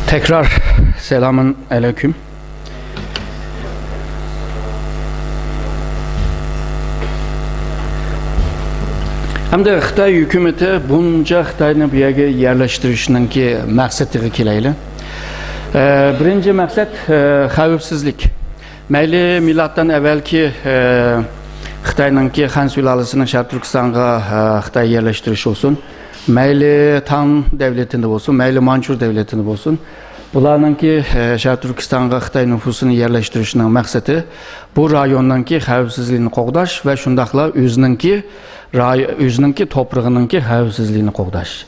Tekrar selamün aleyküm. Hem de Xitay hükümeti bunca Xitayni bu yerga yerleştirişninki maqsadiga kelayli. Birinci maqsad xavfsizlik. Mayli millatdan evvelki Xitayninki Han sülaləsinin Şərq Türkistonga Xitay yerleştiriş olsun. Mayli Tang devletinde olsun, mayli Mançur devletinde olsun. Bularınki Şərq Türkistonga Xitay nüfusunu yerleştirişinin maqsadi bu rayondanki xavfsizlikni qo'g'dash va shundaqla o'zininki toprağınınki xavfsizlikni qo'g'dash.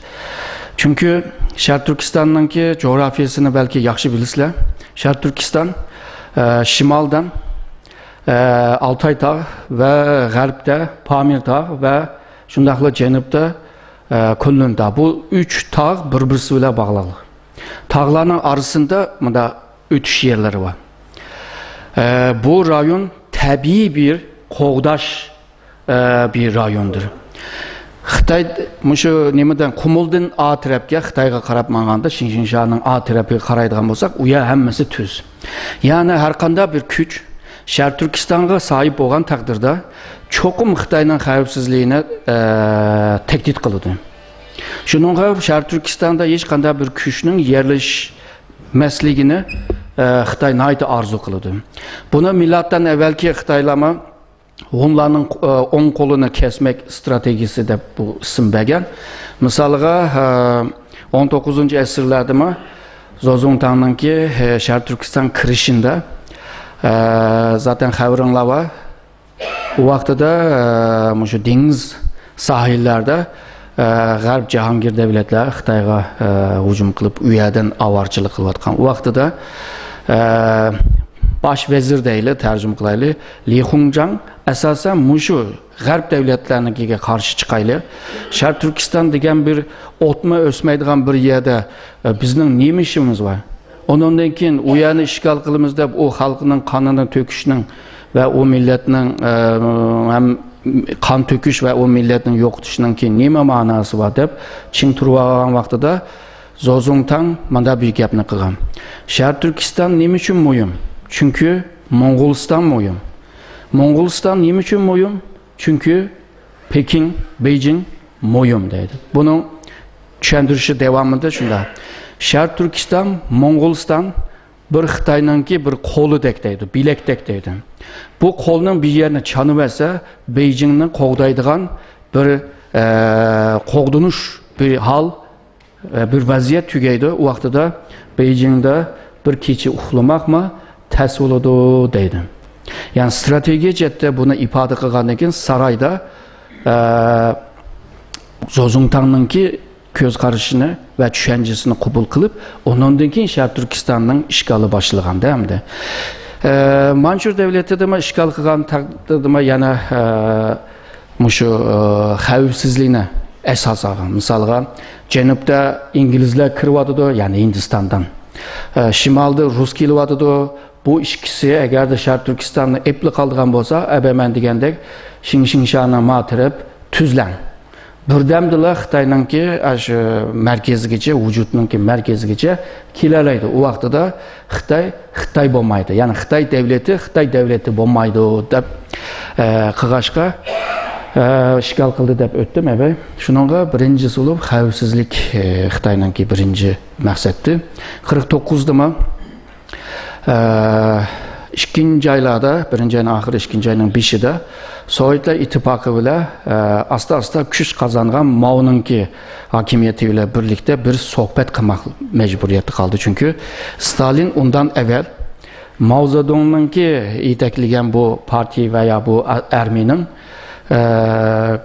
Çünkü Şərq Türkistonninki coğrafyasını belki yaxshi bilisizlar. Şərq Türkiston şimaldan Altay Tağ ve g'arbda Pamir Tağ ve shundaqla janubda Kunlun Tağ. Bu üç tağ bir-birisi bilan bağlı. Tağların arasında ötüş yerleri var. Bu rayon tabii bir qo'g'dash bir rayondur. Xitay mushu nimadan Qumuldan A tarafga Xitoyga qarab manganda Shinshaning A tarafiga qaraydigan bo'lsak, u yer hammasi tuz. Ya'ni har qanday bir kuch Şərq Türkistonga sahip bo'lgan taqdirda cho'qim Xitoyning xavfsizligini tehdit qiladi. Shuningga Şərq Türkistonda hech qanday bir kuchning yerleşmasligini Xitoy nayta arzu qiladi. Buni millatdan evvelki Xitoylama Hunlarning o'ng qo'lini kesmek stratejisi deb bu ism bergan. Misaliga 19-asrlardami Zozongtangninki Şərq Türkiston kirishida zaten xabaringlar var. O vaqtida mushu dengiz sahillarda G'arb Jahongir davlatlari Xitoyga hujum qilib, u yerdan avarchilik qilayotgan. O vaqtida baş vezir deyli, tercüme qilayli, Li Hongzhang asosan mushu G'arb davlatlariga qarshi chiqayli. Şərq Türkiston degan bir o'tma o'smaydigan bir yerda bizning nima ishimiz var? Ondan keyin u yerni ishg'ol qilamiz deb o xalqning qonini to'kishning va o millatning ham qon to'kish va o millatning yo'qotishning keyin nima ma'nosi bor deb ching turib olgan vaqtida Zozongtang mana bir gapni qilgan. Şərq Türkiston nima uchun muhim? Çünkü Moğoliston muhim. Moğoliston nima uchun muhim? Çünkü Pekin, Beijing muhim deydi. Bunun tushuntirishi davomida shunda. Şərq Türkiston, Moğoliston bir Xitoyninki bir qo'lidek deydi, bilekdek deydi. Bu qo'lning bir yerini chanib olsa, Beijingni qo'g'daydigan bir qo'g'dinish bir hal, bir vaziyat tugaydi. O vaqtida Beijingda bir kecha uxlamoqmi tas bo'ladi deydi. Yani strateji jihatda buni ifoda qilgandan keyin saroyda Zozongtangninki ko'z qarashini va tushanchisini qabul qilib, ondan keyin Şərq Türkistonning ishg'oli boshlaganda hamda Manchur davlatida ishg'ol qilgan taqdirda yana mushu xavfsizlikni asos olgan. Misolga janubda inglizlar kiryotdi, ya'ni Hindistondan. Shimolda rus kelyotdi. Bu ikkisi agarda Şərq Türkistonni epli qoldigan bo'lsa, abaman degandek Shinshaning matirib tuzlan. Birdamdilar Xitoyninki shu markazigacha, vujudninki markazigacha kelalaydi. U vaqtida Xitoy bo'lmaydi. Ya'ni Xitoy davlati bo'lmaydi deb qilg'ashqa ishg'ol qildi deb o'tdim. Shuningga birinchisi bo'lib xavfsizlik Xitoyninki birinchi maqsadi. 49dami ikkinchi oylarda, birinchi oyning oxiri, ikkinchi oyning 5'ida Sovetlar ittifoqi bilan asta kuch qozongan Mao'ninki hokimiyati bilan birlikda bir suhbat qilmoq majburiyati qoldi. Chunki Stalin undan evvel Mao Zedongninki yetaklagan bu partiya veya bu armiyaning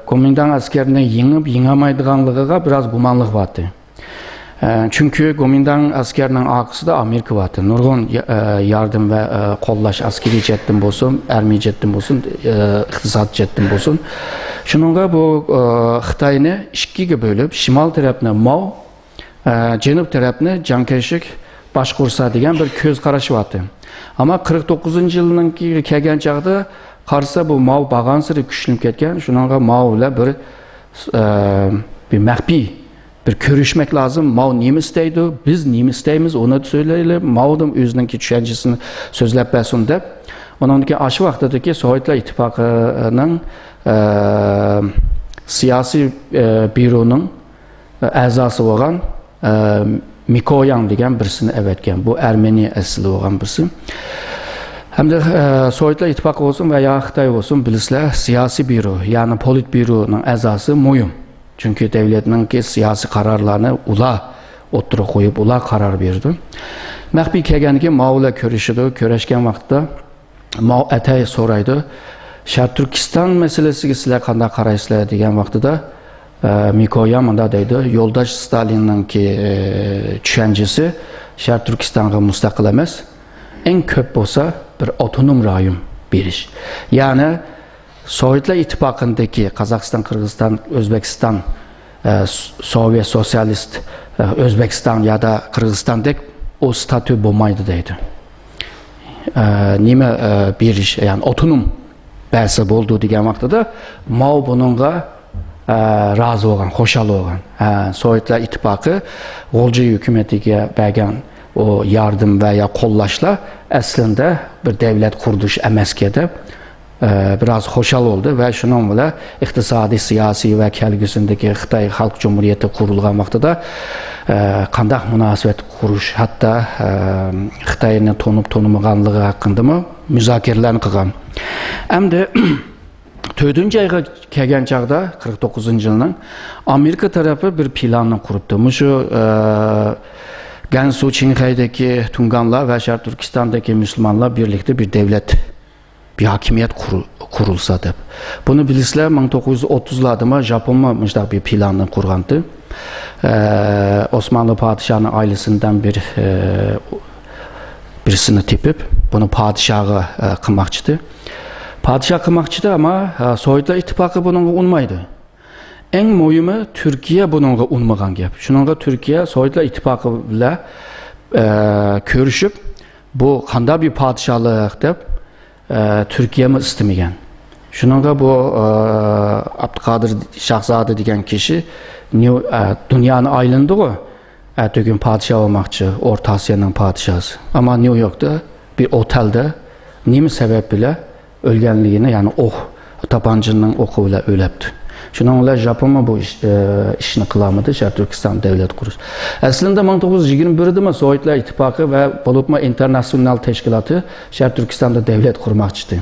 Komintang askerini yengib yengamaydiganligiga biraz gumonlik vardı. Çünkü Komintang askerinin arkasında Amerika vardı. Nurg'un yardım ve qo'llash askeri jihatdan bo'lsin, armiya jihatdan bo'lsin, iqtisod jihatdan bo'lsin. Shuningga bu Xitoyni ikkiga bo'lib, shimol tarafni Mao, janub tarafni Chiang Kai-shek boshqursa degan bir ko'z qarashi vardı. Ama 49-yilninki kelgan chaqda qarsa bu Mao bag'ansiri kuchlanib ketgan. Shuningga Mao bilan bir maxfiy bir görüşmek lazım. Mao nemi isteydi, biz nemi isteymiz, onu söyleyelim. Mao'nun özününki düşüncesini sözlep bersin dep. Onun ki aşı vaqtidagi Sovetlar İttifaqı'nın siyasi büronun a'zosi bo'lgan Mikoyan degan birisini evetken. Bu Ermeni asli olan birisi. Hem de Sovetlar İttifaqı olsun veya Xitay olsun bilisizler siyasi büro yani politbüronun a'zosi Moyum. Çünkü devletinin ki siyasi kararlarını ula oturup koyup ula karar verdi. Məxbi kelgənki Mao ile görüşüdü. Görüşken vaxtda Mao ətəy soraydı. Şərq Türkistan meselesi sizler qanday qaraysızlar degan vaxtda Mikoyan mında deydi. Yoldaş Stalin'in ki düşüncesi Şərq Türkistan'a müstakil emas. En köp olsa bir otonom rayon beriş. Yani Sovetlar İttifaqı'ndaki Kazakistan, Kırgızistan, Özbekistan, Sovyet Sosyalist Özbekistan ya da Kırgızistan'daki o statü bulmaydı deydi. Nime bir iş yani otonom bəlsib oldu degan vaqtida Mao bununla razı olan, xoşal olan. Sovetlar İttifaqı Golcu hükümetiga bergan o yardım veya kollaşla aslında bir devlet kurduş emeske biraz hoşal oldu ve şunun bile iktisadi, siyasi ve kelgüsündeki Xitay Halk Cumhuriyeti kurulgan vaxtıda qandaq münasibet kuruş hatta Xitay'ın tonup tonumağanlığı hakkında mı müzakirelerini qılgan. Hem de 4-cü ayga kelgan çağda 49-cı yılın Amerika tarafı bir planını kuruptu. Muşu Gansu, Çinhay'daki Tunganlar ve Şərq Türkistan'daki Müslümanlar birlikte bir devlet, bir hakimiyet kurulsa deb. Bunu bilisizler 1930'larda Japonlar bir planını kurgandı. Osmanlı padişahının ailesinden birisini tipip bunu padişahı kılmakçıydı. Padişah kılmakçıydı ama Sovetlar İttifaqı bununla unmaydı. En mühimi Türkiye bununla unmagan gap. Şununla Türkiye Sovetlar İttifaqı ile görüşüp bu qanday bir padişahlık deb Türkiye'mi istemigen. Şununla bu Abdülkadir Şahzade degan kişi dünyanın aylındı o. Ertugün padişah olmakçı, Orta Asya'nın padişahı. Ama New York'ta bir otelde nemi sebebiyle ölgenliğini yani tabancının okuyla ölepti. Şununla Japon'a bu işini kılamadı, Şərq Türkistan devlet kuruş. Aslında 1921'de Sovetlar İttifaqı ve Bolupma İnternasyonal Teşkilatı Şərq Türkistan'da devlet kurmakçıydı.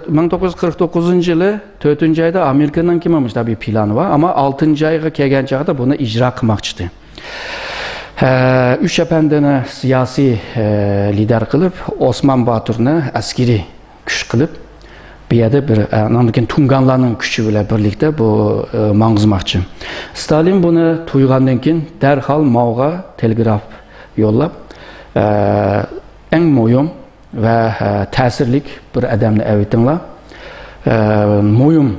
1949 yılı 4. ayda Amerika'nın kimamış bir planı var ama 6. ayga kelgan çağda bunu icra kılmakçıydı. Üç efendini siyasi lider kılıp Osman Batur'unu askeri güç kılıp bir yerde bir Tunganlarning kuchi bilan birlikte bu mangizmoqchi. Stalin bunu tuygandan keyin derhal Mao'ga telegraf yollab en muhim ve ta'sirlik bir adamni evitinglar. Muhim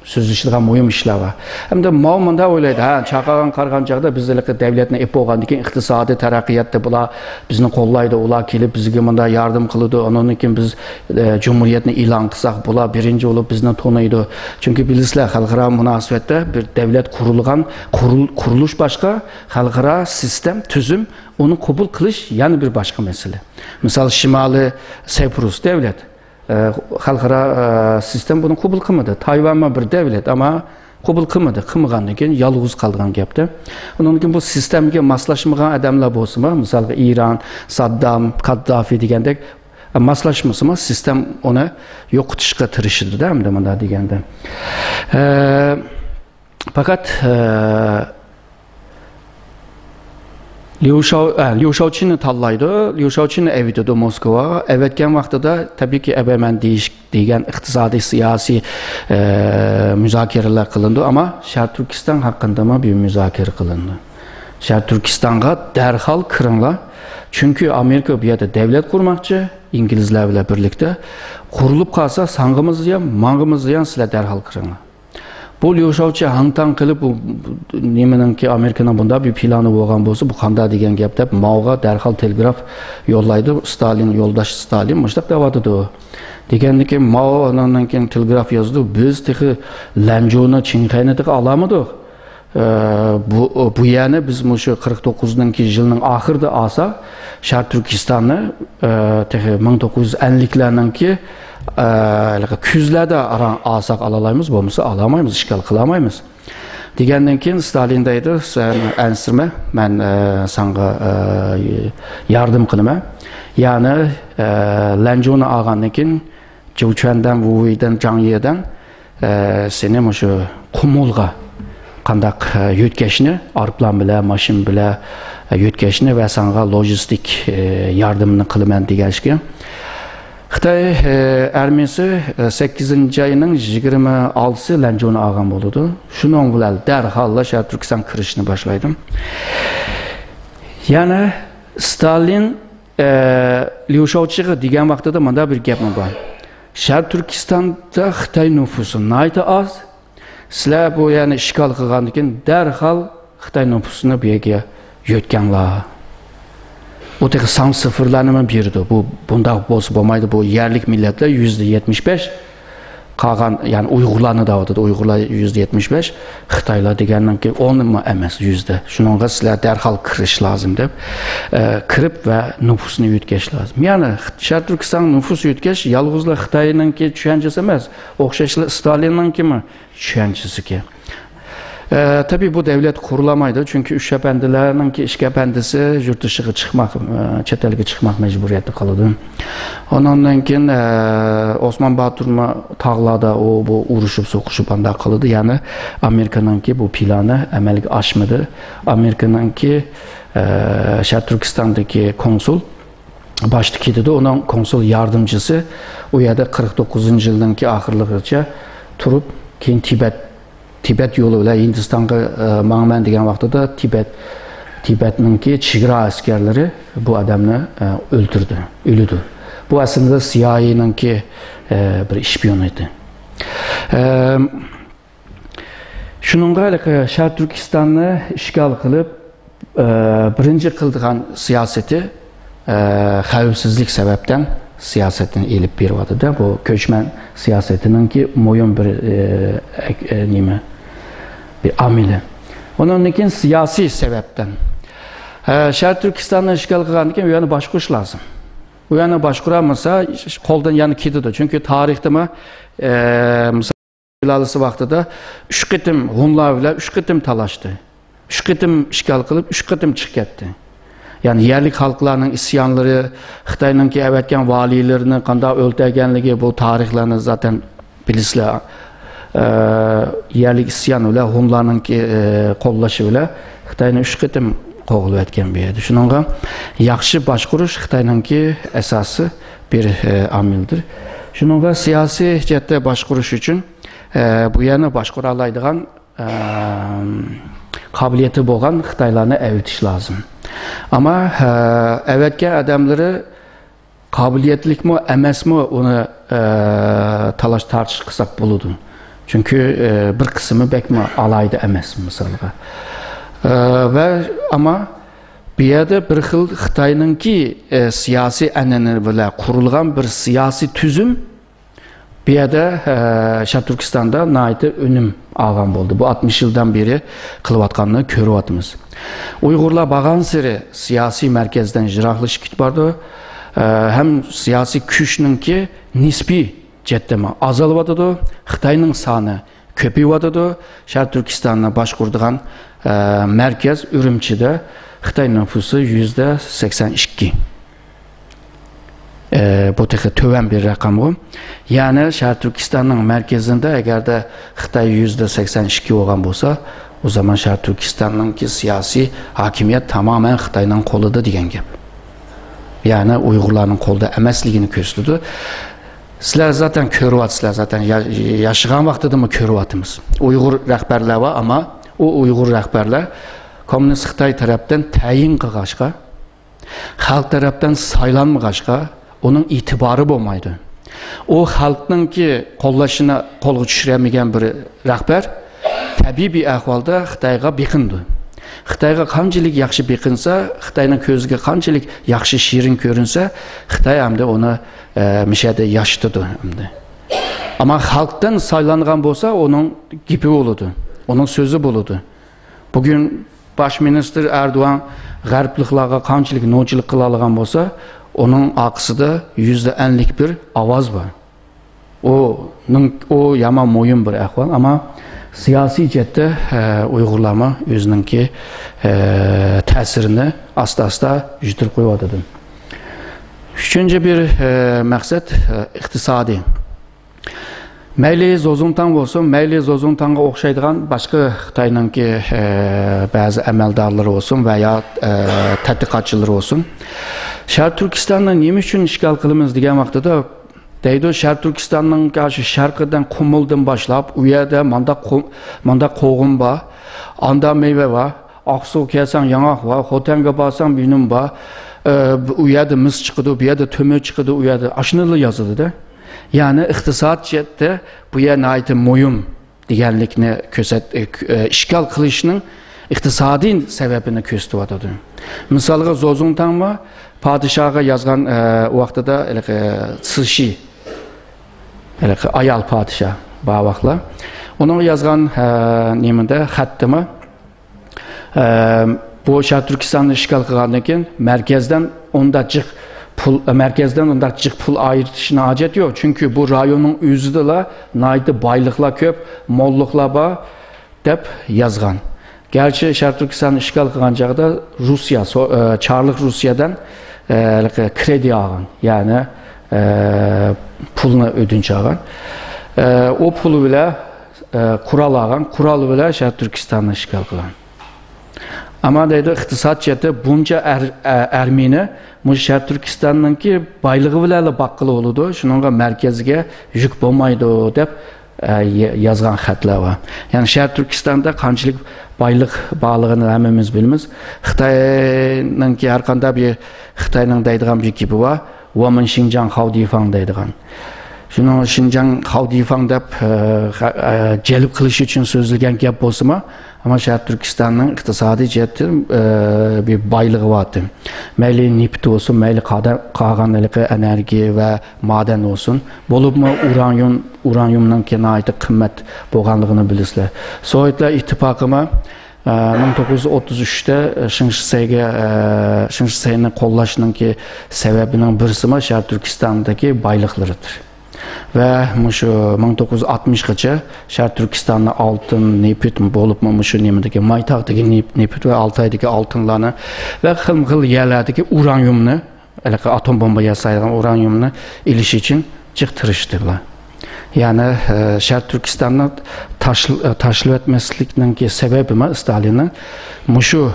sözleştiren muhim işler var. Hem de Mao mında o'ylaydi, chaqagan qargan chaqda bizlarga davlatni ep bo'lgandan keyin iqtisodiy taraqqiyotda bular bizni qo'llaydi, ular kelib bizga mında yardım qiladi. Ondan keyin biz cumhuriyetni e'lon qilsak, bular birinchi bo'lib bizni tonaydi. Chunki bilisizlar, xalqaro munosabatda bir davlat qurilgan, qurilish boshqa, xalqaro sistem, tuzum onu qabul qilish yana bir boshqa masala. Misal Shimoliy Siprus davlat xalqaro sistem bunu qabul qilmadi. Tayvan bir devlet ama qabul qilmadi. Qilmagandan keyin yolg'iz qolgan gapda. Undan keyin bu sistemga moslashmagan odamlar bo'lsa, misol İran, Saddam, Kaddafi degandek moslashmasa, sistem onu yo'qotishga tirishdi-da, hamda mana deganda. Fakat Liu Shaoqin'i tanlaydı. Liu Shaoqin'i evitdi Moskva. Evetken vaqtida tabii ki ebemen degan iqtisodiy siyasi müzakereler kılındı ama Şərq Türkistan hakkında mı bir müzakere kılındı. Şərq Türkistan'a derhal kırınlar. Çünkü Amerika bir yerde devlet kurmakçı, İngilizlerle birlikte kurulup kalsa sangımız yan, mangımız yan sizler derhal kırınlar. Bu Liu Shaoqi hangtan qilib bu nemenin ki Amerika'nın bunda bir planı bo'lgan bo'lsa, bu qanday degan gapda Mao'ga derhal telegraf yollaydı. Stalin, yoldaş Stalin müştaq davadıdı o. Degandan keyin Mao ondan keyin telegraf yazdı. Biz tehi Lanjoni, Çinhayni alamadık. bu yani biz şu 49'daki yılın ahırda alsak, Şarkı Türkistan'ı 1950'lerdeki küzlerde alsak alamayız, olmasa alamayız, işgal kılamayız. Degenden keyin Stalindaydı, sen ensirme, ben sana yardım kılıma. Yani Lenconu ağandan keyin Cevçen'den, Vuvuy'dan, Canye'den seni şu Kumulga kandak yötkeşini, arplan bile, maşin bile yötkeşini ve sana lojistik yardımını kılıman degelişki. Xitay armiyasi 8 ayının 26'sı Lenconu ağam oldu. Şunun bilan derhal Şarkı Türkistan kirishni boshlaydim. Yani Stalin Lyushovchig'i degan vaqtida manda bir gap bor. Şarkı Türkistan'da Xitay nüfusu nayta az. Sizlar bu yani işgal qilgandan keyin derhal Xitay nüfusunu bu yerga yetganlar. O tek san sıfırlanma birdi. Bunda boz olmaydı. Bu yerlik milletler %75 kalan yani Uygurlarını da vardı. Uygurlar %75, Xitaylar degenden ki onun mu emas %. Şununla sizler derhal kirish lazım deb kirib ve nüfusunu yutkeş lazım. Yani Şarkı Türkistan nüfus yutkeş yalğızla Xitayning ki tushunchasi emas. O'xshashli Stalinning kimi tushunchasi ki. Tabii bu devlet kurulamaydı çünkü üç efendilerinin ki iş efendisi yurt dışına çıkmak, chet elga çıkmak mecburiyeti kaldı. Ondan keyin Osman Batur'ma tağlarda bu uruşup soquşup anda kaldı. Yani Amerika'nın ki bu planı amalga oshmadi. Amerika'nın ki Şarkı Türkistan'daki konsul baştaki de onun konsul yardımcısı o yerde 49. yıldan ki ahırlıqacha turup keyin Tibet yolu ile Hindistan'a mağmen degen vaqtida Tibet'ninki chegara askerleri bu adamını öldürdü, ölüdü. Bu aslında CIA'ninki bir işpiyon idi. Şununla Şarkı Türkistan'ı işgal kılıp birinci kıldıgan siyaseti xavfsizlik sebepten siyasetini elip bir vadıda bu köçmen siyasetinin ki moyun bir bir amili. Onun için siyasi sebepten. Şarkı Türkistan'ı işgal kılanken uyanı başkuş lazım. Uyanı başkuramasa koldan yanı gidiyor. Çünkü tarihte mi Bilalısı vaxtıda 3 qitim Hunlar ile 3 qitim talaştı. 3 qitim işgal kılıp 3 qitim çık etti. Yani yerlik halklarının isyanları, Xitayning ki evetken valilerini qanda öldürgenligi bu tarihlerini zaten bilisizler. Yerlik isyan ile Hunlarning ki qo'llashi ile Xitayni 3 qitim qo'g'ilib etgan bir edi. Shuningga yaxshi boshqarish Xitayninki asosiy bir amildir. Shuningga siyosiy jihatda boshqarish uchun bu yana boshqara oladigan qobiliyati bo'lgan Xitoylarni evitish lazım. Ama evetken adamları kabiliyetlik mi emas mi onu talaş tartış qilsak bo'ladi. Çünkü bir kısmı bekmi alaydı emas misalga. Ve ama bir yerde bir xil Xitayninki siyasi an'analar bilan qurilgan bir siyasi tüzüm bir yerde Şarkı Türkistan'da naiti önüm algan bo'ldi. Bu 60 yıldan beri qılıbatqanını ko'ryapmiz. Uygurlar bağan seri siyasi merkezden jiroqlashib ketibdi. Hem siyasi kuchninki nisbiy jihatdan azalyapti. Xitoyning soni ko'payyapti. Şarkı Türkistan'ni boshqaradigan merkez Ürümçi'de Xitoy nüfusu %82. Bu tek töven bir rakam bu. Yani Şarkı Türkistan'ın merkezinde eğer de Xitay %82 olan olsa o zaman Şarkı Türkistan'ın ki siyasi hakimiyet tamamen Xitay'ın koluda diyen gibi. Yani Uygurların kolda emasligini gösterdi. Sizler zaten körüvatsızlar zaten yaşayan vaxtıda mı körüvatımız. Uygur rəhbərlər var ama o Uygur rəhbərlər Komünist Xitay tarafından təyin qılğaşqa, xalq tarafından saylanmığaşqa onun itibarı olmaydı. O halkın ki kollaşına kolgu düşüremegen bir rəhbər təbii bir ahvalda Xitayga beqindi. Xitayga qanchalik yaxshi beqinsa, Xitayning ko'ziga qanchalik yaxshi shirin ko'rinsa, Xitay hamda onu mishada yaşıtıdı hamda. Ama halktan saylangan bo'lsa, onun gibi olurdu. Onun sözü buludu. Bugün Baş minister Erdoğan G'arbliklarga qanchalik no'chilik qila olgan bo'lsa, onun aqsida %50'lik bir ovoz bor. O yaman mo'yin bir ahvol, ama siyosiy jihatda Uyg'urlarga o'zininki ta'sirini asta-asta yutirib qo'yadi. Üçüncü bir maqsad iqtisodiy. Mayli Zozuntan olsun, mayli Zozuntan'a o'xshaydigan boshqa Xitoyninki ba'zi amaldorlar olsun veya tadqiqotchilar olsun. Sharq Turkistonni nima uchun ishg'ol qilamiz degan vaqtida deydi, Sharq Turkistonning qarshi sharqidan Qumuldan boshlab, u yerda manda qo'g'in bor, anda meva bor, Oqsuv kelsang yong'oq bor, Xotanga borsang binum bor, u yerda mis chiqadi, bu yerda to'mir chiqadi, u yerda ashnalar yozildi-da. Yani iqtisod jihatda bu yerni aytib mo'yim deganlikni ishg'ol qilishning iqtisodiy sababini ko'rsatyapti. Misolga Zozuntanma podshohga yozgan vaqtida Sishi ayol podshoh bu vaqtlar uning yozgan nimada xatimi bu Sharq Turkistonni ishg'ol qilgandan keyin markazdan merkezden ondan pul ayırtışına hacet yok. Çünkü bu rayonun özüde la naydı baylıkla köp, mollukla ba dep yazgan. Gerçi Sharq Turkiston'u işgal kılınacakta Rusya, Çarlık Rusya'dan kredi algan. Yani pulunu ödünç algan. O pulu bile kural algan. Kuralı bile Sharq Turkiston'u işgal kılan. Ama deydi iqtisod jihatda buncha Ermeni Sharq Turkistonninki boyligi bilan baqqili bo'ladi, shuningga markazga yuk bo'lmaydi deb yozgan xatlar bor. Ya'ni Sharq Turkistonda qanchalik boylik borligini hammamiz bilamiz. Xitoyninki har qanday bir Xitoyning deydigan bir gapi bor, "Women Xinjiang Haodifang" deydigan. Şunu Xinjiang Haodifang deb jalb qilish uchun so'zilgan gap bo'lsa-mu, ama Sharq Turkistonning iqtisodiy jihatdan bir boyligi bor. Mayli neft olsun, mayli qolgan energiya va madan olsun, bo'libmi uranyumning kenayda qimmat bo'lganligini bilasizlar. Sovetlar ittifoqimi 1933'te Şinşiseyni qo'llashninki sababining birisi Sharq Turkistondagi boyliklaridir. Ve şu 1960'gacha Sharq Turkistonda altın, nefit bo'libmi, şu nimedagi maytaqdagi nefit ve Altaydagi altınlarni ve xil yerlardagi uranyumni, atom bomba yasaydigan uranyumni ilish uchun chiqtirishdilar. Yani Sharq Turkistonni tashlab etmaslikning sababi Stalinning şu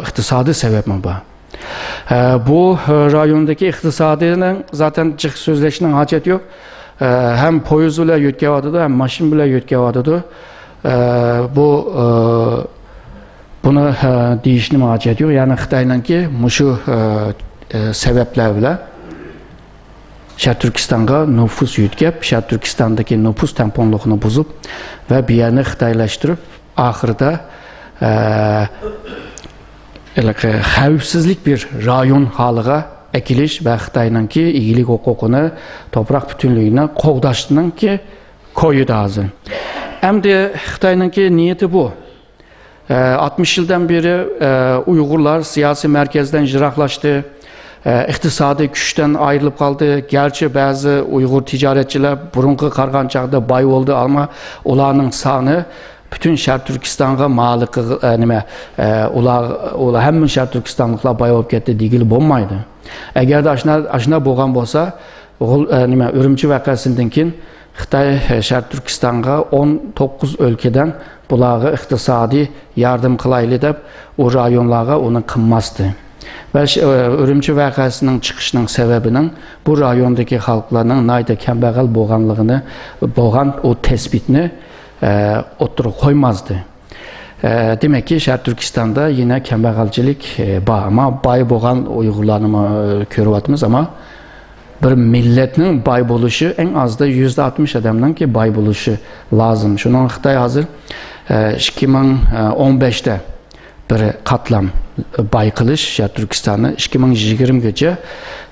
iqtisodiy sababi bor. Bu rayondagi iqtisodiyning zaten chiq so'zlashning hojati yo'q. Hem poyuz bilan yetkayotidu, hem mashin bilan yetkayotidu. Bunu deyishning hojati yo'q. Yani Xitoyninki shu sabablar bilan Sharq Turkistonga nüfus yetkazib, Sharq Turkistondagi nüfus tamponligini buzib va bu yerni xitoylashtirib, oxirida xavfsizlik bir rayon holiga ekiliş ve Xitoyninki iyilik hukukunu, toprak bütünlüğüne qo'g'dashninki koyu hazır. Hem de Xitoyninki niyeti bu. 60 yıldan beri Uygurlar siyasi merkezden jiroqlashdi, iqtisodiy kuchdan ayrılıp kaldı. Gerçi bazı Uygur ticaretçiler burunqi qargan chaqda boy oldu, ama ularning soni bütün Sharq Turkistonga malik ular hamma Sharq Turkistonliklar boy bo'lib ketdi degili bo'lmaydi. Eğer de aşina bo'lgan bo'lsa, Ürümçi vakasından keyin Xitoy Sharq Turkistonga 19 ülkeden bularga iqtisodiy yardım qilayli deb o rayonlarga uni qilmasdi. Ve Ürümçi vakasının chiqishining sababining bu rayondagi xalqlarning nayda kambag'al bo'lgan o tespitni o'tirib qo'ymazdi. Demek ki Sharq Turkistonda yine kambag'alchilik bor, ama boy bo'lgan Uyg'urlarni ko'ryapmiz, ama bir milletning boy bo'lishi eng azda %60 odamninki boy bo'lishi lozim. Shuning Xitoy hozir 2015'te bir qatlam boy qilish Sharq Turkistonni 2020gacha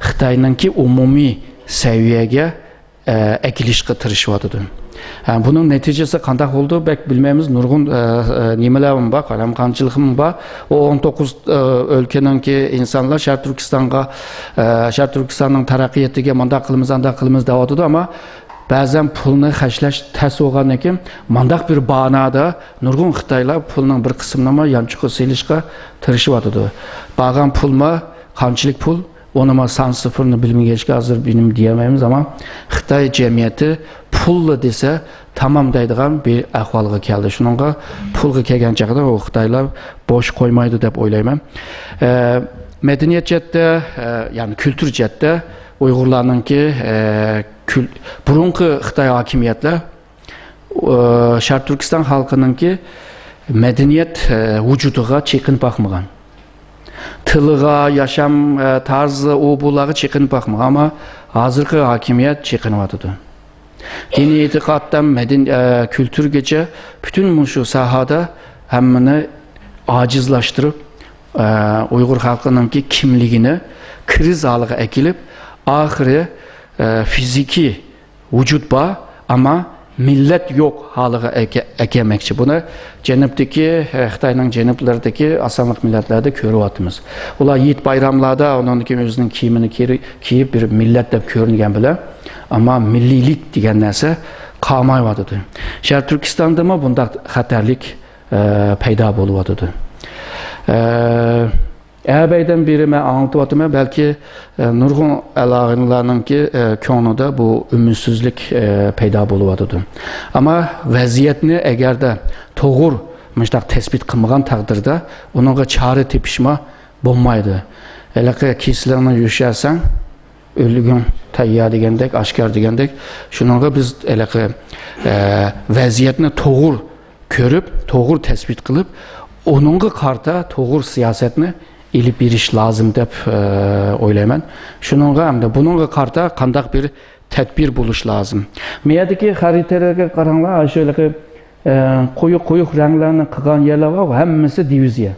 Xitoyninki umumiy saviyaga ekilishga tirishyapti. Bunun neticesi qandaq oldu bek bilmemiz nurgun nimeler var, kalamqançılık var. O 19 ülkenki insanlar Şarkı Türkistan'ın taraqqiyatiga mandaq qilimiz davatıdı ama bazen pulni xərcləş təs olğandan keyin mandaq bir banada nurgun Xitaylar pulun bir qismini yançıqı selişqa tırışıvatıdı. Bağan pulma qançılık pul onu san sıfırını bilmeyeceğiz hazır benim diyemeyimiz ama Xitay cemiyeti pulla dese tamam deydiğen bir ahvalığa geldi. Şununla pulga kelgen çağda o Xitaylar boş koymaydı dep oylayman. Medeniyet cette yani kültür cette Uygurlarının ki burunqı Xitay hakimiyetler Şarkı Türkistan halkının ki medeniyet vücuduğa çekin bakmağın. Tılığa, yaşam tarzı, o bulağı çekin bakmağın ama hazırki hakimiyet çekin vatıdı. Dini itikattan, kültür gece bütün şu sahada hemmini acizlaştırıp Uygur halkının ki kimliğini kriz halığa ekilip ahire fiziki vücut var ama millet yok halığa ekemekçi. Bunu cenepteki, Xitay'nın ceneplerdeki asanlık milletlerde körüvatımız. Ola yiğit bayramlarda onun kim özünün kiyimini kiyip bir millet de körüngen bile ama millilik diyen neyse kalmay vadıdı. Şarkı Türkistan'da mı bunda xatarlik peyda boluvadıdı. Əbəydən biri mən anlatıvatım, belki nurgun əlaqınlarının ki konuda bu ümidsizlik peyda boluvadıdır. Ama vəziyyətini əgər də doğru müjdaq tespit qılmağan təqdirdə onunla çare tepişmə bulmaydı. Elə ki kislərini yüşərsən, ölügün təyyar digəndək, aşkar digəndək, şununla biz elə ki vəziyyətini doğru körüb, doğru tespit qılıb, onunla karta doğru siyasetini ilip bir iş lazım dep oylayman. Şununla hem de bununla karta qandaq bir tedbir buluş lazım. Miyadaki haritalarga qaranglar, şöyle ki koyu renklerini qilgan yerler var, hemmisi diviziya.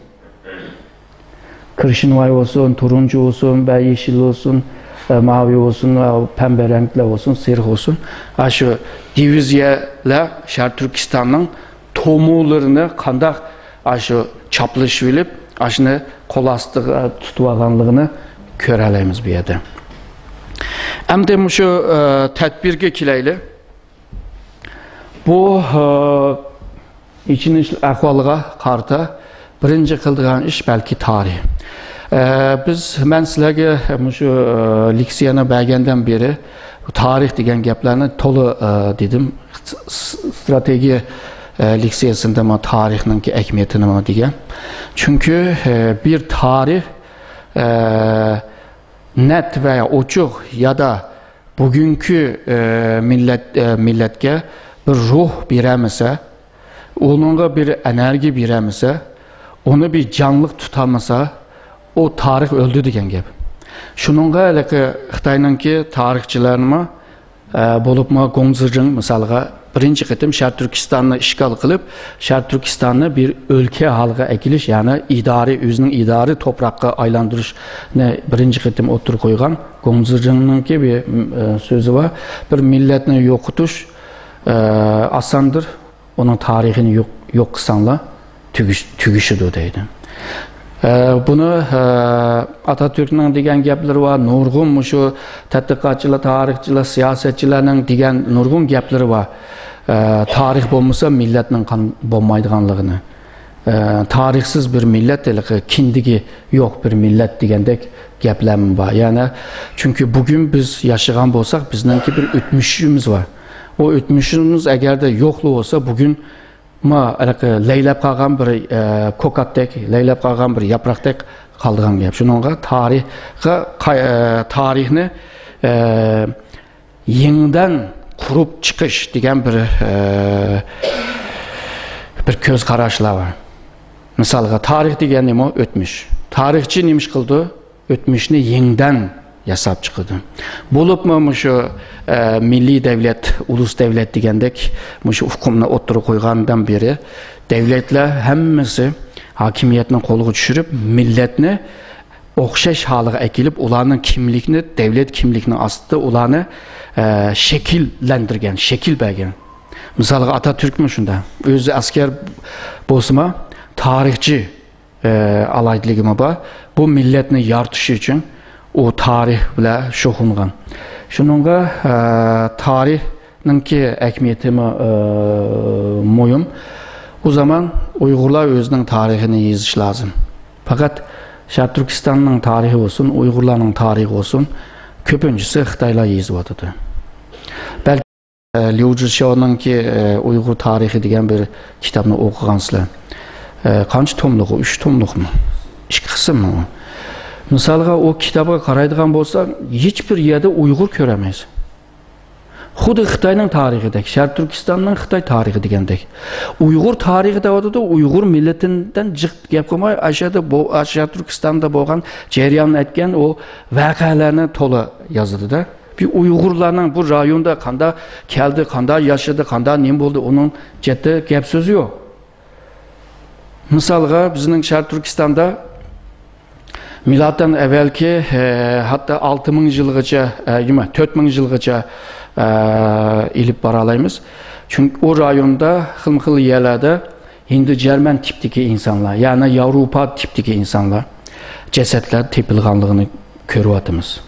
Kırşınvay olsun, turuncu olsun, yeşil olsun, mavi olsun, pembe renkler olsun, siyah olsun. Şu diviziyalar Şarkı Türkistan'ın tomularını qandaq şu çaplaşılıb aşını kolastığı tutuvaganlığını körələyimiz bir yerde. Hem de şu tədbirge kiləyli bu içiniş əhvalığa qarta birinci qıldığan iş belki tarih. Mən sizlərə şu leksiyana bərgəndən beri tarih degen gəplərini tolu dedim. Strateji leksiyasında ama tarihinin ki ekmiyetini ama diye. Çünkü bir tarih net veya uçuk ya da bugünkü milletke bir ruh biremese, onunla bir enerji biremese, onu bir canlılık tutamasa, o tarih öldü diyen gibi. Şununla elə ki Xitay'nın ki tarihçilerine bolup ma Gongzirjing misalga birinci qitim Şarkı Türkistan'ı işgal kılıp Şarkı Türkistan'ı bir ülke halka ekiliş yani özünün idari toprakka aylandırış ne birinci qitim otur koygan Gongzirjing'nin ki bir sözü var. Bir milletini yokutuş asandır. Onun tarihini yok kısanla tügüşüdür deydi. Bunu Atatürk'ün degen gepleri var, nurgun şu tədqiqatçılar, tarihçiler, siyasetçilerin degen nurgun gepleri var. Tarih olmasa milletinin bolmaydıganlığını. Tarihsiz bir millet kindigi yok bir millet degendek geplerim var. Yani çünkü bugün biz yaşayan bolsak bizdenki bir ütmüşlüğümüz var. O ütmüşlüğümüz eğer de yoklu olsa bugün leylep qalğan bir kokatdek, leylep qalğan bir yaprakdek qaldığan gep. Şununla tarihini yeniden kurup çıkış degen bir köz qaraşlar var. Misalga tarih degen nemo ötmüş. Tarihçi nemiş qıldı? Ötmüşni yeniden yasap çıkıldı. Bulup mu şu milli devlet, ulus devlet degendek şu hukumuna oturup koygandan beri devletler hemmisi hakimiyetini kolu düşürüp milletini okşaş halığa ekilip ulanın kimlikini, devlet kimlikini astı, ulanı şekillendirgen, şekil bergen. Misalga Atatürkmü şunda. Özü asker bolsama tarihçi alaydıligimi ba. Bu milletni yartışı için o tarih bilan şoxungan. Şununga tarihninki әкметimi moyum. O zaman Uygurlar özünün tarihini yazış lazım. Fakat Şarkı Türkistan'ın tarihi olsun, Uygurların tarihi olsun, köpüncüsü Xitaylar yazıb atıdı. Belki Liu Zhixuo'nun ki Uygur tarihi degan bir kitabını okugansızlar. Qancha tomluğu? 3 tomluq mu? 2 qism mı? Misalga o kitaba qaraydigan bolsa, hiçbir yerde Uygur ko'ramaysiz. Xuddi Xitoyning tarixidek, Sharq Turkistonning Xitoy tarihi degandek. Uygur tarihi deyotdi, Uygur milletinden jiq gap qilmay, Sharq Turkistonda bo'lgan jarayonni aytgan o voqealarni to'la yozdi-da. Bir Uygurlarning bu rayonda qanday keldi, qanday yashadı, qanday nima bo'ldi, onun jetdi gap so'zi yo'q. Misalga bizning Sharq Turkistonda milattan evvelki hatta 6000 yılgacha, 4000 yılgacha ilip baralaymiz. Çünkü o rayonda xil yerlerde Hindu-Cermen tipdeki insanlar, yani Avrupa tipdeki insanlar cesetler tepilganlığını görüyatımız.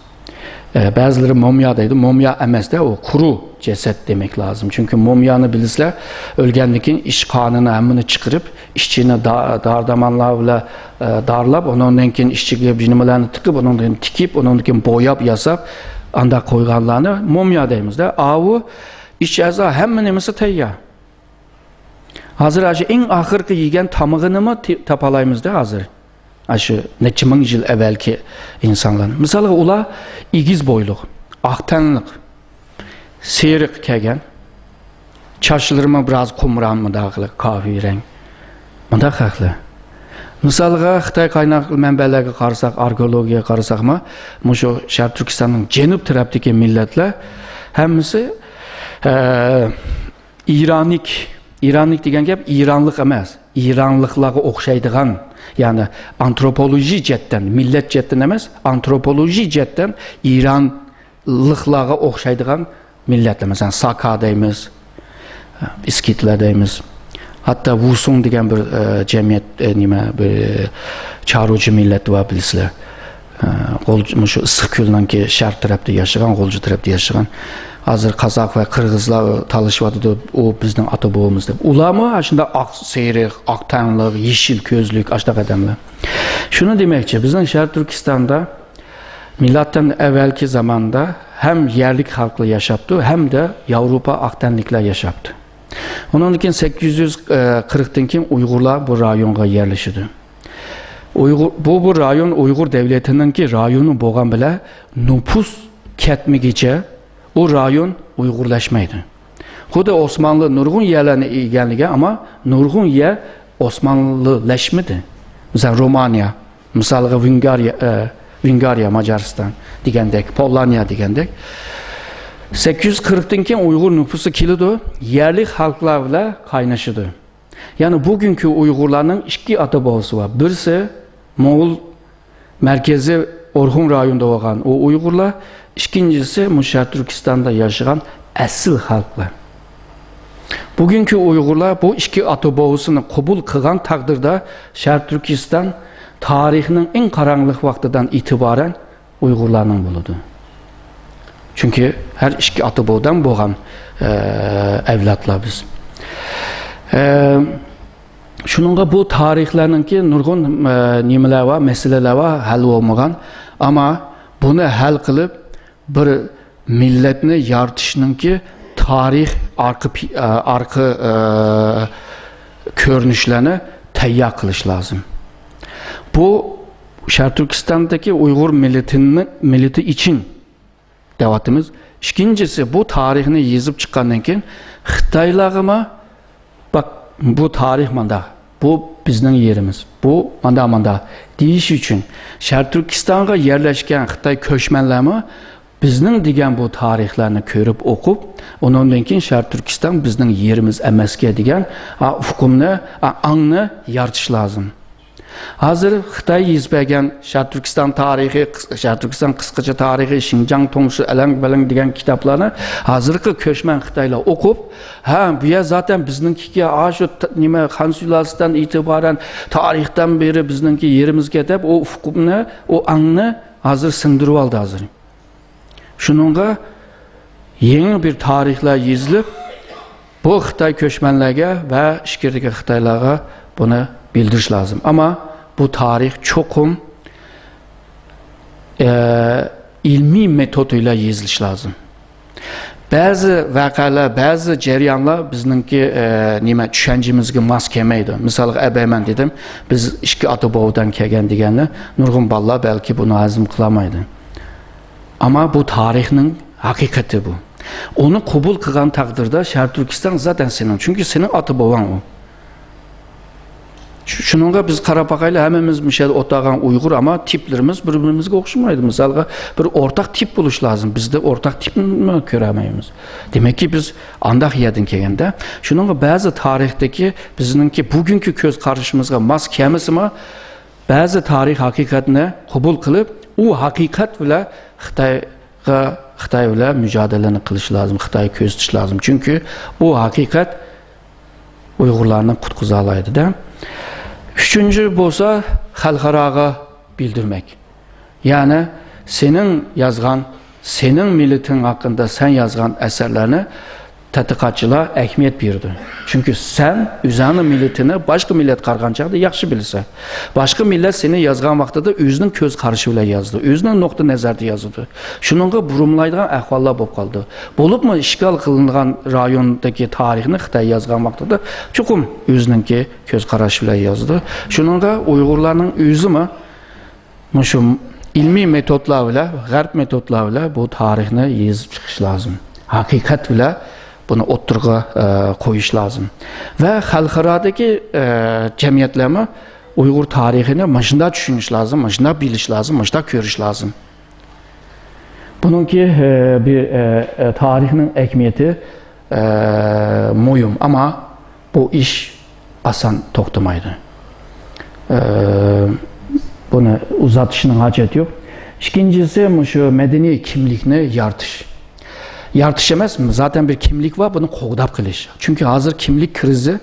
Bazıları mumyadaydı. Mumya emas de o kuru ceset demek lazım. Çünkü mumyanı bilirler, ölgenlikin iş kanını hemini çıkarıp işçine dardamanlarla darlap, onundan keyin işçiye binimlerini tıkıp, onundan tikip, onundan boyap yasap, anda koyganlarını mumya deyimiz de. Avu iç eza hemminimizi teyya. Hazır aşı en ahırkı yiyen tamığını mı tapalayımız da hazır. Aşı neçe min yıl evvelki insanlar. Mesela ula igiz boyluk, aktenlik, seyrek kegen, çarşılarıma biraz kumran mı dağılı, kahve renk. Mıda xaqlı. Mesela Xitay kaynaklı mənbələrə qarasaq, arkeologiyaya qarasaq mı, şu Şərq Türkistanın cənub tərəfdəki millətlər həmisi İranik degan gap İranlıq emas, İranlıqlara oxşaydigan, yani antropoloji cəhətdən, millət cəhətdən emas, antropoloji cəhətdən İranlıqlara oxşaydigan millətlər. Məsələn, Saka deyimiz, İskitlər deyimiz. Hatta Wusung degan bir cemiyet, bir çarıcı millet var bilisizler. Şu ısık yolundan ki şark tarafta yaşayan, Golcu tarafta yaşayan. Hazır Kazak ve Kırgızlar talışıvadı o bizden ata boğumuzda. Ulamı aslında ak seyrek, ak tanlık, yeşil közlük, aşağıda adamlar. Şunu demekçe, bizden Şarkı Türkistan'da milattan evvelki zamanda hem yerlik halkla yaşaptı hem de Avrupa aktenlikler yaşaptı. Onun için 840'tan kim Uygurlar bu rayonga yerleşidi. Bu rayon Uygur devletinin ki rayonu boğan bile nüfus ketmigice o rayon Uygurlaşmaydı. Xuda Osmanlı nurgun yerlerine egenlige ama nurgun yer Osmanlılaşmadı. Mesela Romanya, mesela Vingarya Macaristan digendek, Polonya digendek. 840'tan keyin Uygur nüfusu kilidi, yerli halklarla kaynaşıdı. Yani bugünkü Uygurların iki atabağısı var. Birisi Moğol merkezi Orhun rayonunda olan o Uygurlar, ikincisi Şarkı Türkistan'da yaşayan asıl halklar. Bugünkü Uygurlar bu iki atabağısını kabul kılan takdirde Şarkı Türkistan tarihinin en karanlık vaktinden itibaren Uygurların buludu. Çünkü her iki atabağdan boğan evlatlar biz. Şununla bu tarihlerinin ki nurgun nimeler var, meseleler var, hal olmayan. Ama bunu hal kılıp bir milletini yartışının ki tarih arka görünüşlerini teyya kılış lazım. Bu Şarkı Türkistan'daki Uygur milleti için devatımız. İkincisi bu tarihini yazıp çıkandan keyin Xitaylarıma bak bu tarih manda, bu bizning yerimiz, bu manda deyiş için Şarkı Türkistan'a yerleşken Xitay köşmenlerimi bizning degan bu tarihlerini görüp okup ondan keyin Şarkı Türkistan bizning yerimiz emasga degan hukmni, angni yaratish lazım. Hazır Xitay yizbegen Şarq Türkistan tarihi, Şarq Türkistan qısqacha tarihi, Xinjiang Tongshi Alang-Balang degan kitaplarni hazırki köşmen Xitaylar okup, bu ya zaten bizninkiga shu nima Han Sülalasidan itibaren tarixdan beri bizninki yerimizga deb o ufqni, o angni hazır singdirib oldi hazır. Shuningga yangi bir tarixlar yezilib, bu Xitay köşmenlarga va ishkirdagi Xitaylarga buni bildiriş lazım. Ama bu tarih çokum ilmi metoduyla yazılış lazım. Bazı vakalar, bazı ceryanlar bizninki nima düşüncemizge mas kelmaydi. Misal ben dedim, biz ishki ata-bobdan kelgan deganni nurg'un ballar belki bunu hazm qilamaydi. Ama bu tarixning haqiqati bu. Onu qabul qilgan taqdirda Şarq Türkistan zaten senin. Çünkü senin ata-boban o. Şununla biz Qarabağayla hemimiz Mişel otağan Uygur ama tiplerimiz birbirimizge okşamaydı. Mesela bir ortak tip buluş lazım. Bizde ortak tip mi göremeyimiz? Demek ki biz andak yedin kelgende. Şununla bazı tarihteki bizninki bugünkü göz karşımızga mas kelmesi mi? Bazı tarih hakikatini kabul kılıp o hakikat bile Xitay ile mücadeleni kılış lazım. Xitay'ı göz tutuş lazım. Çünkü o hakikat Uygurlarını kutkuzalaydı da. Üçüncü bolsa xalqaraga bildirmek. Yani senin yazgan, senin milletin hakkında sen yazgan eserlerini tədqiqatçılar əhmiyyət verdi. Çünkü sen üzerine milletini başka millet qarğançaqda yaxşı bilirsən. Başka millet seni yazgan vaxtda özünün göz qarışı ilə yazdı. Özünün nokta nəzərdə yazdı. Şununla burumlaydıgan əhvallar bo'lib qoldi. Bo'lubmu işgal qılınğan rayondaki tarixini Xitay yazgan vaxtda çoxum özününki göz qarışı ilə yazdı. Şununla Uygurların özü mü şu ilmi metodlar ilə, G'arb metodlar ilə bu tarixini yazıb çıxış lazım. Hakikat ilə bunu oturga koyuş lazım. Ve xalqaradaki cemiyetlerime Uygur tarihini maşında düşünüş lazım, maşında biliş lazım, maşında görüş lazım. Bununki bir tarihinin ekmiyeti muyum ama bu iş asan toktamaydı. Bunu uzatışının haceti yok. İkincisi şu medeni kimlikni yaratış. Yartışamaz mı? Zaten bir kimlik var, bunu qoğdab qilish. Çünkü hazır kimlik krizi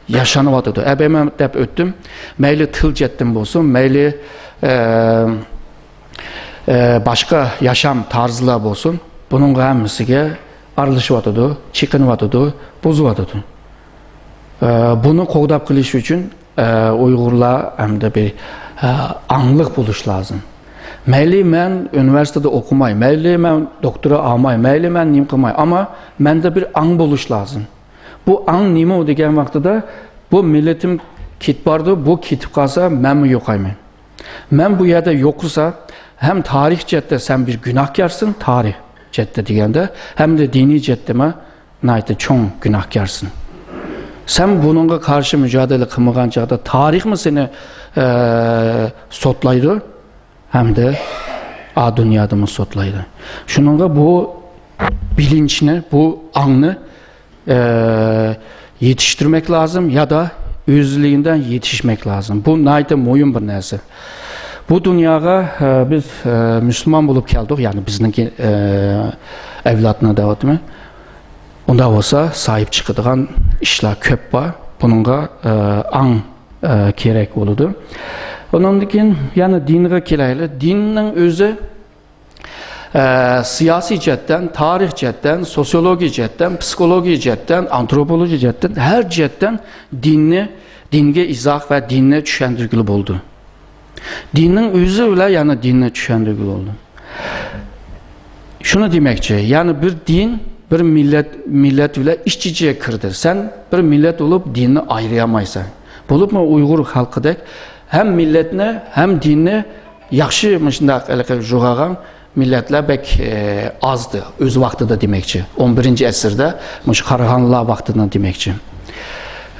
yaşanıvatıdır. Ben dep öttüm, meyli tıl jettim bolsun, meyli başka yaşam tarzılar bolsun, bunun hamısıga aralışıvatıdır, çıkınıvatıdır, bozuvatıdır. Bunu qoğdab qilish üçün Uygurlar hem de bir anlık buluş lazım. Meyli mən üniversitede okumay, meyli mən doktora almay, meyli mən nim qılmay, ama məndə bir an buluş lazım. Bu an nima o degen vaxtıda bu milletim kit bardı, bu kitib qalsa mən mi yoxayım? Mən bu yerdə yoxsa hem tarih cəhətdə sən bir günahkarsın, tarih cəhətdə degəndə, hem de dini cəhətdə nəydi çoğ günahkarsın. Sen bununla karşı mücadele qılmağan çağda tarih mi seni sotlaydı? Hem de dünyada mı sotlaydı. Şununla bu bilinçini, bu anını yetiştirmek lazım ya da özlüğünden yetişmek lazım. Bu nayda moyun bir neyse. Bu dünyaya biz Müslüman bulup geldik, yani bizimki evlatına davet mi? Onda olsa sahip çıkıdığan işler köp var. Bununla an gerek oludu. Ondan keyin yani dinge kelayli. Dinning özü siyasi cihetten, tarih cihetten, sosyoloji cihetten, psikoloji cihetten, antropoloji cihetten, her cihetten dinge izah ve dinne düşendirgili oldu. Dinin özü ile yani dinne düşendirgili oldu. Şunu demekçi, yani bir din bir millet ile iç içe kırdır. Sen bir millet olup dinini ayıramaysan. Bulup mu Uygur halkıdek hem milletine hem dinine yaxşı müşündaq joğağan milletler bek azdı. Öz vaxtıda demekçi. 11. əsrdə Qarğanlılar vaxtında demekçi.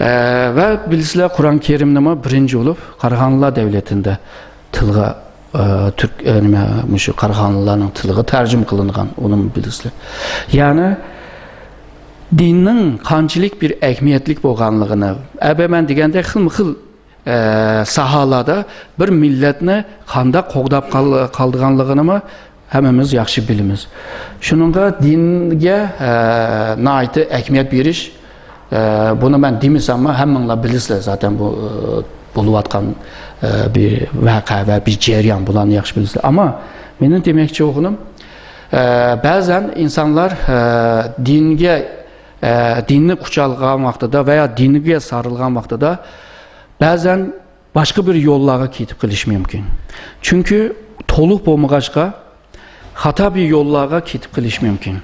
Ve bilgisizler Kur'an-ı Kerim'de birinci olup Qarğanlılar devletinde tılğa Türk Qarğanlıların tılğı tercüm kılınğan onun bilgisizler. Yani dinin qançilik bir əhmiyyətlik bolğanlığını, mən degəndə xilmi-xil sahalarda bir milletni qanday qo'g'dab qoldiganligini hammamiz yaxshi bilamiz. Shuningga dinga nihoyatda ahamiyat berish, buni men demasam hammanglar bilasizlar zaten bu bo'layotgan bir voqea va bir jarayon, bularni yaxshi bilasizlar. Ammo mening demoqchi o'g'lim, ba'zan insonlar dinni quchoqlagan vaqtida veya diniga sarılgan vaqtida ba'zan boshqa bir yo'llarga ketib qilish mumkin. Chunki to'liq bo'lmag'achqa xato bir yo'llarga ketib qilish mumkin.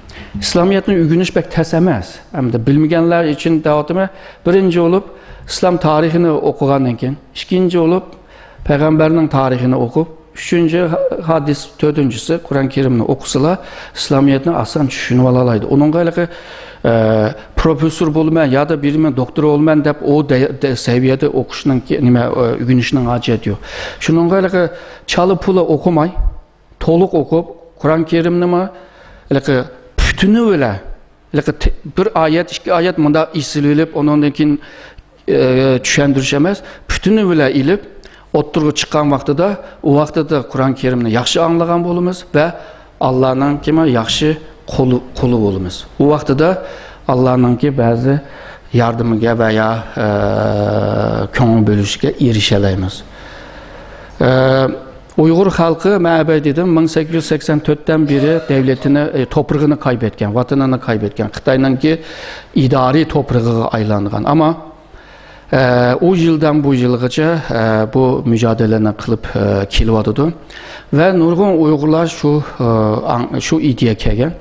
İslamiyatni o'rganish bek tas emas. Hamda bilmaganlar uchun davotimi birinchi bo'lib islom tarixini o'qigandan keyin, ikkinchi bo'lib payg'ambarning tarixini o'qib, üçüncü hadis, dördüncüsü Kur'an-ı Kerim'ni okusalar İslamiyetini asan düşünüp alalaydı. Onun gaylığı profesör olmayan ya da birinin doktor olmayan dep o seviyede okuşunun ügünüşünün acı ediyor. Şunun gaylığı çalı pula okumay, toluk okup Kur'an-ı Kerim'ni mi bütünü öyle bir ayet, iki ayet mında isililip onundakin düşendirişemez, bütünü öyle ilip oturgu çıkan vaxtıda, o vaxtıda Kur'an-ı Kerim'ni yaxşı anlayan bolumuz ve Allah'ın kime yaxşı kolu bolumuz. O vaxtıda Allah'ın ki bazı yardımıga veya köngül bölüşüge erişeleyimiz. Uygur halkı məbəy dedim 1884'ten beri devletini, toprağını kaybetken, vatanını kaybetken, Xitay'nın ki idari toprağı aylanıgan. Ama o yıldan bu yılgacha bu mücadeleni kılıp kilvadıdı ve nurgun Uygurlar şu ideye kelgen.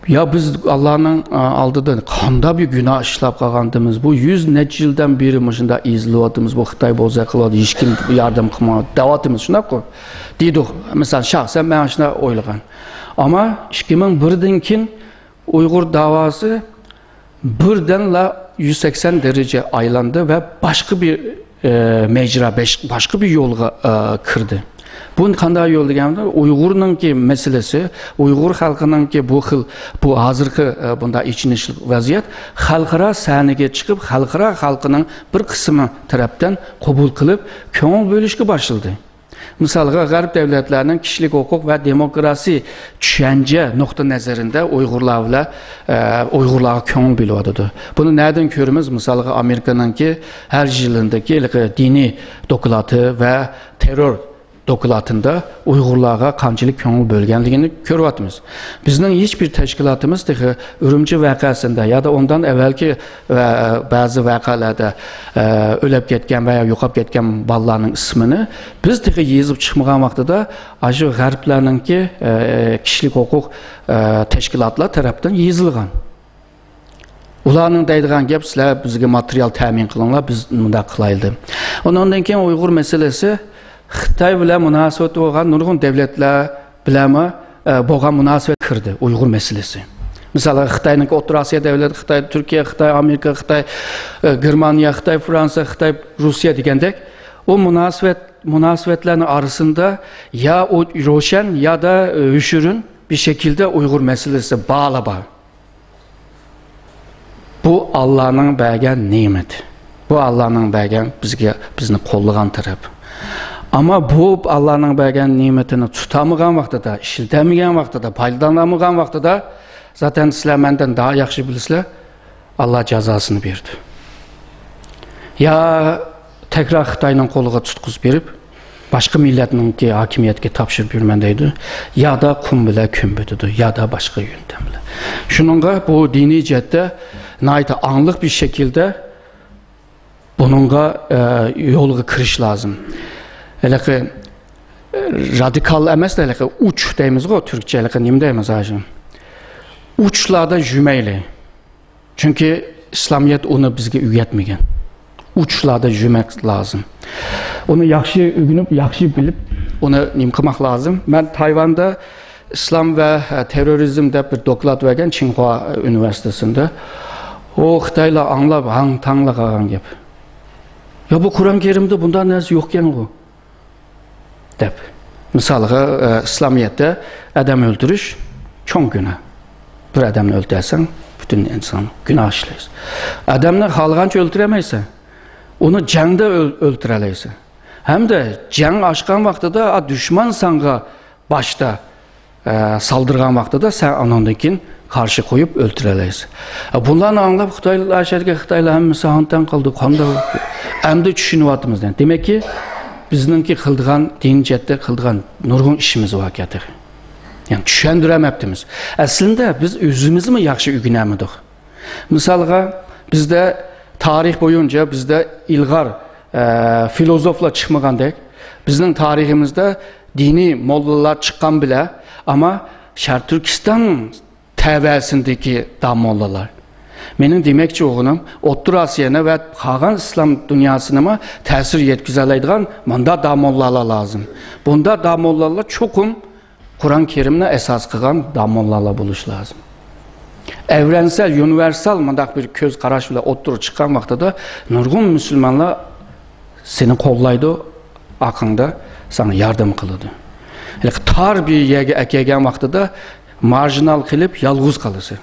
Ya biz Allah'ın aldığı kanda bir günah işlep kalgandığımız bu 100 neç yıldan beri mışında izliyordumuz bu Xitay boza kılıyordu, hiç kim yardım kılmadı, davatımız şuna koy. Dedik, mesela şahsen ben şuna oylagan. Ama 2001'den kin Uygur davası birdenle 180 derece aylandı ve başka bir mecra, başka bir yola kırdı. Bunun kanday yol deganimda Uygur'un ki meselesi, Uygur halkının ki bu hazırki bunda içinişlik vaziyet halkara sahneye çıkıp halkara halkının bir kısmı taraftan kabul kılıp köngül bölüşke başladı. Misalga Garip devletlerinin kişilik hukuk ve demokrasi düşünce nokta nazarında Uygurlarga köngül bölüyordu. Bunu nereden görürüz? Misalga Amerika'nın ki her yılındaki dini dokulatı ve terör dokulatında Uygurlarga qanchalik köngül bölgenligini görüyoruz. Bizning hiçbir teşkilatımız Ürümçi vakasında ya da ondan evvelki bazı vakalarda ölüp ketken veya yo'qolib ketken balalarning ismini biz yazıp çıkmagan vaqtida aşı Gariplarning ki kişilik hukuk teşkilatlar tarafından yazılgan. Ularning deydigan gap sizlar bizga material temin qilinglar, biz bunda qilaylik. Ondan keyin Uygur meselesi Xitay bilan munosabat bo'lgan nurg'un davlatlar bilan bo'lgan munosabat kirdi Uyg'ur masalasi. Masalan, Xitoyning O'rta Osiyo davlati, Xitoy, Turkiya, Xitoy, Amerika, Xitoy, Germaniya, Xitoy, Fransa, Xitoy, Rusiya degandek o munosabatlarning arasında ya o ro'shan ya da o'shirin bir şekilde Uyg'ur masalasi bağlaba. Bu Allah'ın bergen nimeti. Bu Allah'ın bergen bizni qo'llagan taraf. Ama bu Allah'ın bergen nimetini tutamagan vaqtida, işletamagan vaqtida, paydalanamagan vaqtida zaten sizlar menden daha yaxshi bilasizlar, Allah cezasını berdi. Ya tekrar Xitoyning qo'liga tutquz berib, başka milletninki hakimiyetga topshirib yurmandaydi, ya da qum bilan ko'mbitdi, ya da başka yöntemle. Shuningga bu diniy jihatda nayta anlık bir şekilde bununla yo'lga kirish lazım. Radikal emas da uç deymiz-ku Türkçe nima deymiz hozir. Uçlarda jümeyli. Çünkü İslamiyet onu bizga o'rgatmagan. Uçlarda jümek lazım. Onu yaxshi o'rganib, yaxshi bilib, onu nima qilmoq lazım. Ben Tayvan'da İslam ve terörizm deb bir doklad vergan Tsinghua Üniversitesi'nde. O Xitoylar anlab, hang-tangla qolgan gap. Ya bu Kur'an-ı Kerim'de bundan narsa yo'qkan bu. Deb. Misalga İslamiyet'te adam öldürüş çok günah. Bir adamını öldürsen bütün insan günah işler. Adamını halganca öldüremezsen Onu jangda öldüreleysi. Hem de jang açkan vaqtida düşman sana başta saldırgan vaqtida sen onundakin karşı koyup öldüreleysi. Bunlarni anlap Xitoylar aşağıdaki Xitoylar hammasi hantan qildi, qanday endi tushunayapmiz. Demek ki bizninki qildigan din jetde qildigan nurg'un ishimiz var hakikaten. Yani tushundiramapmiz. Aslında biz özümüzmü yaxshi o'rganamidik. Misalga bizde tarih boyunca bizde ilgar filozoflar çıkmagandek, bizning tariximizde dini mollalar çıkan bile ama Şarkı Türkistan təbəəsindəki damollalar. Mening deməkçi oğlum, O'rta Asiyana ve qalan İslam dünyasına təsir yetkizələydigan manda damollalar lazım. Bunda damollalar çoxum Kur'an-ı Kerim'ne esas kılan damollalar buluş lazım. Evrensel, universal mındaq bir köz qaraş ilə oturup çıkan vaxtada nurgun Müslümanlar seni kollaydı, akında sana yardım kılıdı. Tar bir yerge ekegen vaxtada marjinal kılıp yalğız kalısı.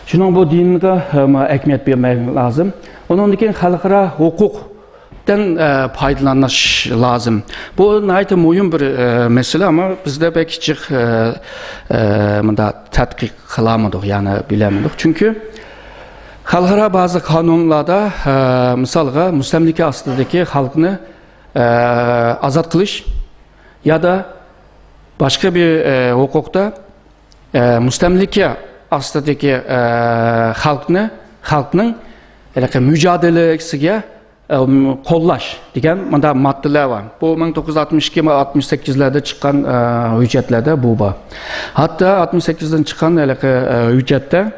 Şunun bu dinine ekmiyet vermek lazım. Onun için halkara hukuktan faydalanış lazım. Bu nayet mühim bir mesele ama bizde belki çık tatkik kılamadık yani bilemedik. Çünkü halkara bazı kanunlarda misalga müstemlike aslındaki halkını azat kılış ya da başka bir hukukta müstemlike aslındaki halkının mücadelesiga kollaş degan maddeler var. Bu 1962-68'lerde çıkan hüccetlerde bu var. Hatta 68'den çıkan hüccette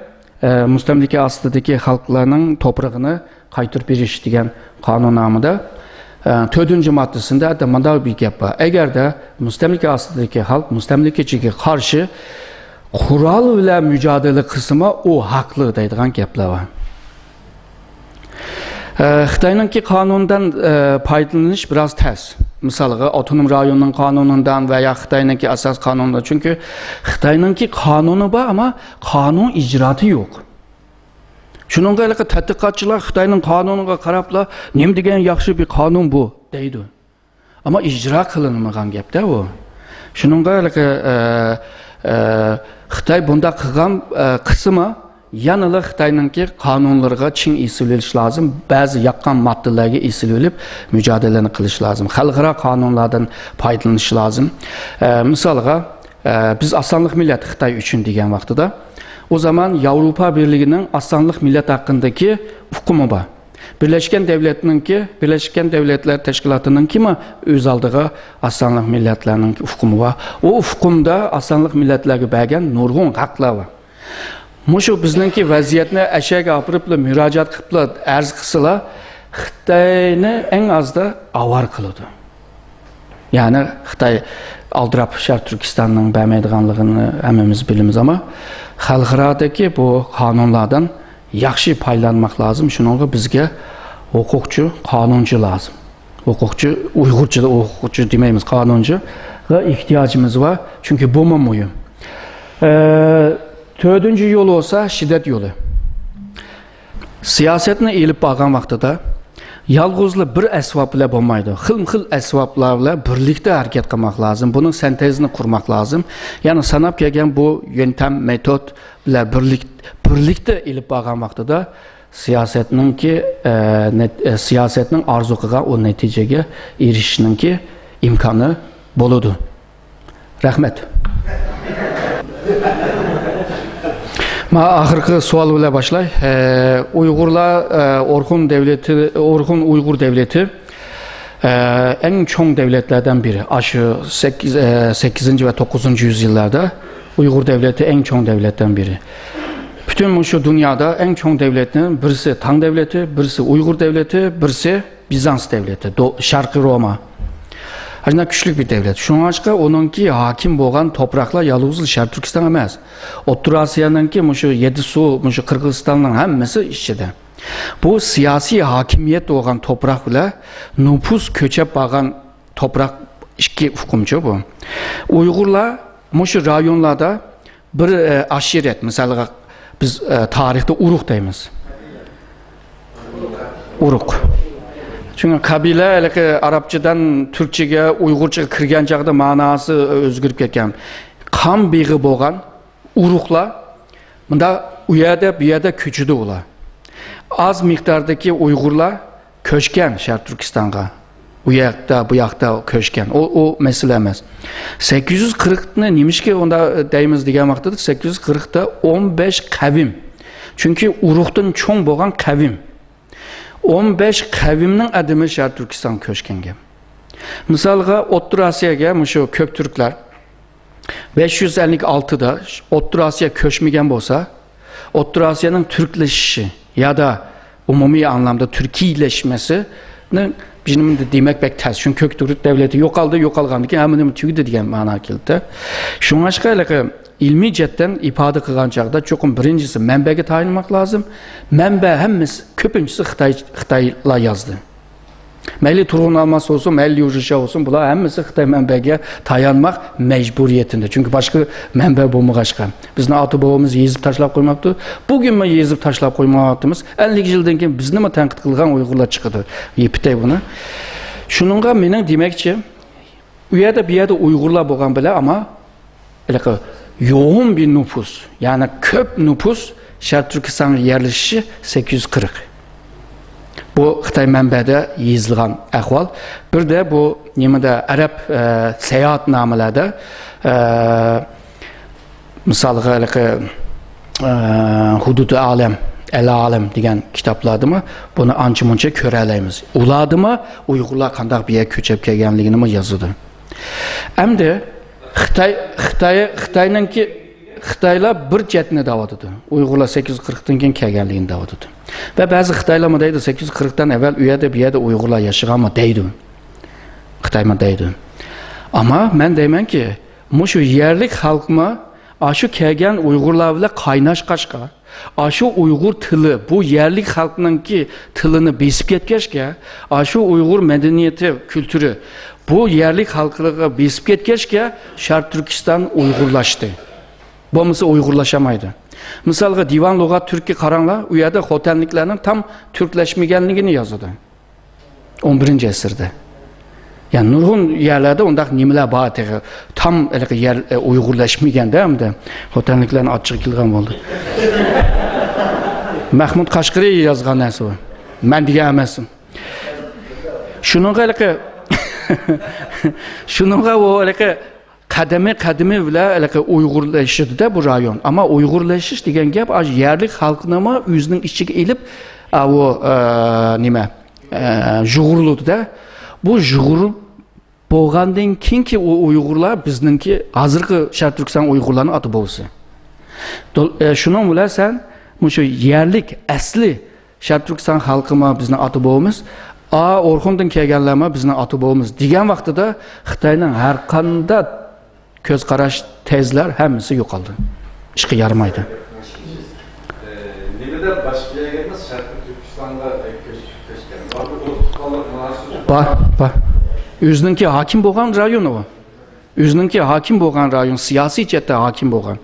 müstemlike aslındaki halklarının toprağını qaytırıp beriş degan kanunnamada 4. maddesinde de mandal bir gap var. Eğer de müstemlike aslındaki halk müstemlikeciye karşı kural ile mücadele kısmı o haklı deydiğen gaplar var. Xitay'nınki kanundan faydalanış biraz ters. Mesela otonom rayonun kanunundan veya Xitay'nınki asas kanunundan. Çünkü Xitay'nınki kanunu var ama kanun icraatı yok. Şununla ilgili tədqiqatçılar Xitay'nın kanununa qarabla nem degen yaxşı bir kanun bu deydi. Ama icra kılınmagan gap da o. Şununla ilgili Xitay bunda qılgan kısmı yanılı Xitay'nınki kanunlarga çin isililiş lazım. Bazı yakkan maddelerge isililip mücadeleni kılış lazım. Xalqara kanunlardan faydalanış lazım. Misalga biz asanlıq millət Xitay üçün degen vaxtıda o zaman Avrupa Birliği'nin asanlıq millət hakkındaki hukumu var. Birleşken Devletler Teşkilatı'nın kimi öz aldığı asanlıq millətlərinin hukumu var. O hukumda asanlıq milletlerge bəgən nurgun haqlar var. Muşu bizninki vaziyetine eşek apırıpla müracaat kıpla arz kısıla Xitay'ını en az da avar kılıdı. Yani Xitay aldırap Şarkı Türkistan'ın bəmeydiğanlığını hemimiz bilimiz ama xalqaradaki bu kanunlardan yaxşı paylanmak lazım. Şununla bizge hukukçu, kanuncu lazım. Hukukçu, Uygurcu demeyimiz kanuncu ihtiyacımız var. Çünkü bu mühim. Dördüncü yolu olsa şiddet yolu. Siyasetini eğilip bağlan vaxtıda yalğızlı bir əsvab ile olmaydı. Xil əsvablarla birlikte hareket qilmaq lazım. Bunun sentezini kurmak lazım. Yani sanap gelgen bu yöntem, metod ile birlikte eğilip bağlan vaxtıda siyasetinin arzuqıga o neticeye erişişinin imkanı boludu. Rahmet. Ahırkı sual ile başlay. Uygurlar Orhun Uygur devleti en çoğun devletlerden biri. Aşı 8. ve 9. yüzyıllarda Uygur devleti en çoğun devletten biri. Bütün şu dünyada en çoğun devletlerin birisi Tang devleti, birisi Uygur devleti, birisi Bizans devleti, Şarkı Roma. Aslında küçük bir devlet. Şunun açıkça onunki hakim boğan topraklar yalnız Şarkı Türkistan emez. O'rta Asiya'nınki şu Yedisu, şu Kırgızistan'ın hemmesi içinde. Bu siyasi hakimiyet boğan toprak ile nüfus köçep bağan toprak iki hukumcu bu. Uygurlar şu rayonlarda bir aşiret, mesela biz tarihte Uruk deyimiz. Uruk. Çünkü kabile Arapçadan Türkçe'ye, Uygurça'ya kirgen çağda manası özgürüp ketken. Kan beği boğan, urukla, bunda uyada bir yerde küçüdü ola. Az miktardaki Uygurlar köşken Şarkı Türkistan'a. Uyakta, bu yakta köşken. O mesele emez. 840'ını neymiş ki onda deyimiz diyen vaktidir. 840'da 15 kavim. Çünkü uruktan çoğun boğan kavim. 15 kavimnin adımı Şarkı Türkistan köşkenge. Misalga Ottur Asya'ya şu kök Türkler 556'da Ottur Asya köşmegen bolsa Ottur Asya'nın Türkleşişi ya da umumi anlamda Türkiye'leşmesinin bizim de demek pek ters. Çünkü kök Türk devleti yok algan diken hemen tüydü diyen mana kildi. Şuna başka ilmi cetten ifade kılgan çağda çokum birincisi menbege tayinmak lazım. Menbe hemiz köpüncüsü Xitayla yazdı. Meyli Turğun alması olsun, meyli Yurjişa olsun, bunlar hemisi Xitay menbege tayanmak mecburiyetinde. Çünkü başka menbe bulmak aşkı. Bizim atı babamız yezip taşlap koymaktı. Bugün mi yezip taşlap koymaktımız? 50 yıldan keyin bizni mi tenkit kılgan Uygurlar çıkıdı. Yepitey bunu. Şununla mening demekçi, u yerda bir yerde Uygurlar bo'lgan bile ama yoğun bir nüfus, yani köp nüfus Şarkı Türkistan'a yerleşişi 840. Bu Xitay menbede yazılgan ahval. Bir de bu nimada Arap seyahat namelerde misalga Hududu Alem, El Alem degan kitaplarda mı bunu ancha muncha ko'ra olamiz. Ularda mı Uygurlar qanday bir yer ko'chib kelganligini mi yazıldı. Endi Xitaylar bir chetni da'vat etdi. Uygurlar 840'dan keyin kelganligini da'vat etdi. Ve bazı Xitaylar mı deydi 840'dan evvel u yerda bir yerde Uygurlar yaşaganmi deydi. Xitay mı deydi. Ama ben deyman ki, şu yerlik halkma aşı kelgan Uygurlar bilan qaynashqashqa, aşı Uygur tili bu yerlik halkının ki tilini besip ketgachga, aşı Uygur medeniyeti, kültürü bu yerlik halkıga besip ketgachga Şarkı Türkistan Uygurlaştı. Bo'lmasa Uygurlaşamaydı. Misalga Divan Lug'at Türk'e qaranglar, u yerda xotanliklarning tam Türkleşmeganligini yazdı. 11. asrda. Yani nurg'un yerlerde undaq nimalar bor tam yer Uygurlaşmaganda hamda xotanliklarni ochiq kelgan bo'ldi. Mahmud Qashqariy yozgan narsa bu. Men degan emasman. Shuningga o kademe bile Uygurlaştı da bu rayon. Ama Uygurlaşış degen gap yerlik halkına mı yüzünün içine elip o nime jugurludu da bu jugur boğandan ki o Uygurlar bizninki hazırki Şarkı Türkistan Uygurlarının adı bolsun. Şunun bile sen şu yerlik asli Şarkı Türkistan halkıma bizning adı bolumuz Orxundan kelganlarma bizning adı bolumuz degan vaqtida Xitoyning har qanday köz qarash tezler hemisi yok oldu. İşki yarmaydı. Nimede başka yere gelmez Şarkı Türkistan'da köşken. Var. Özününki hakim boğan rayon o. Özününki hakim boğan rayon, siyasi cette hakim boğan.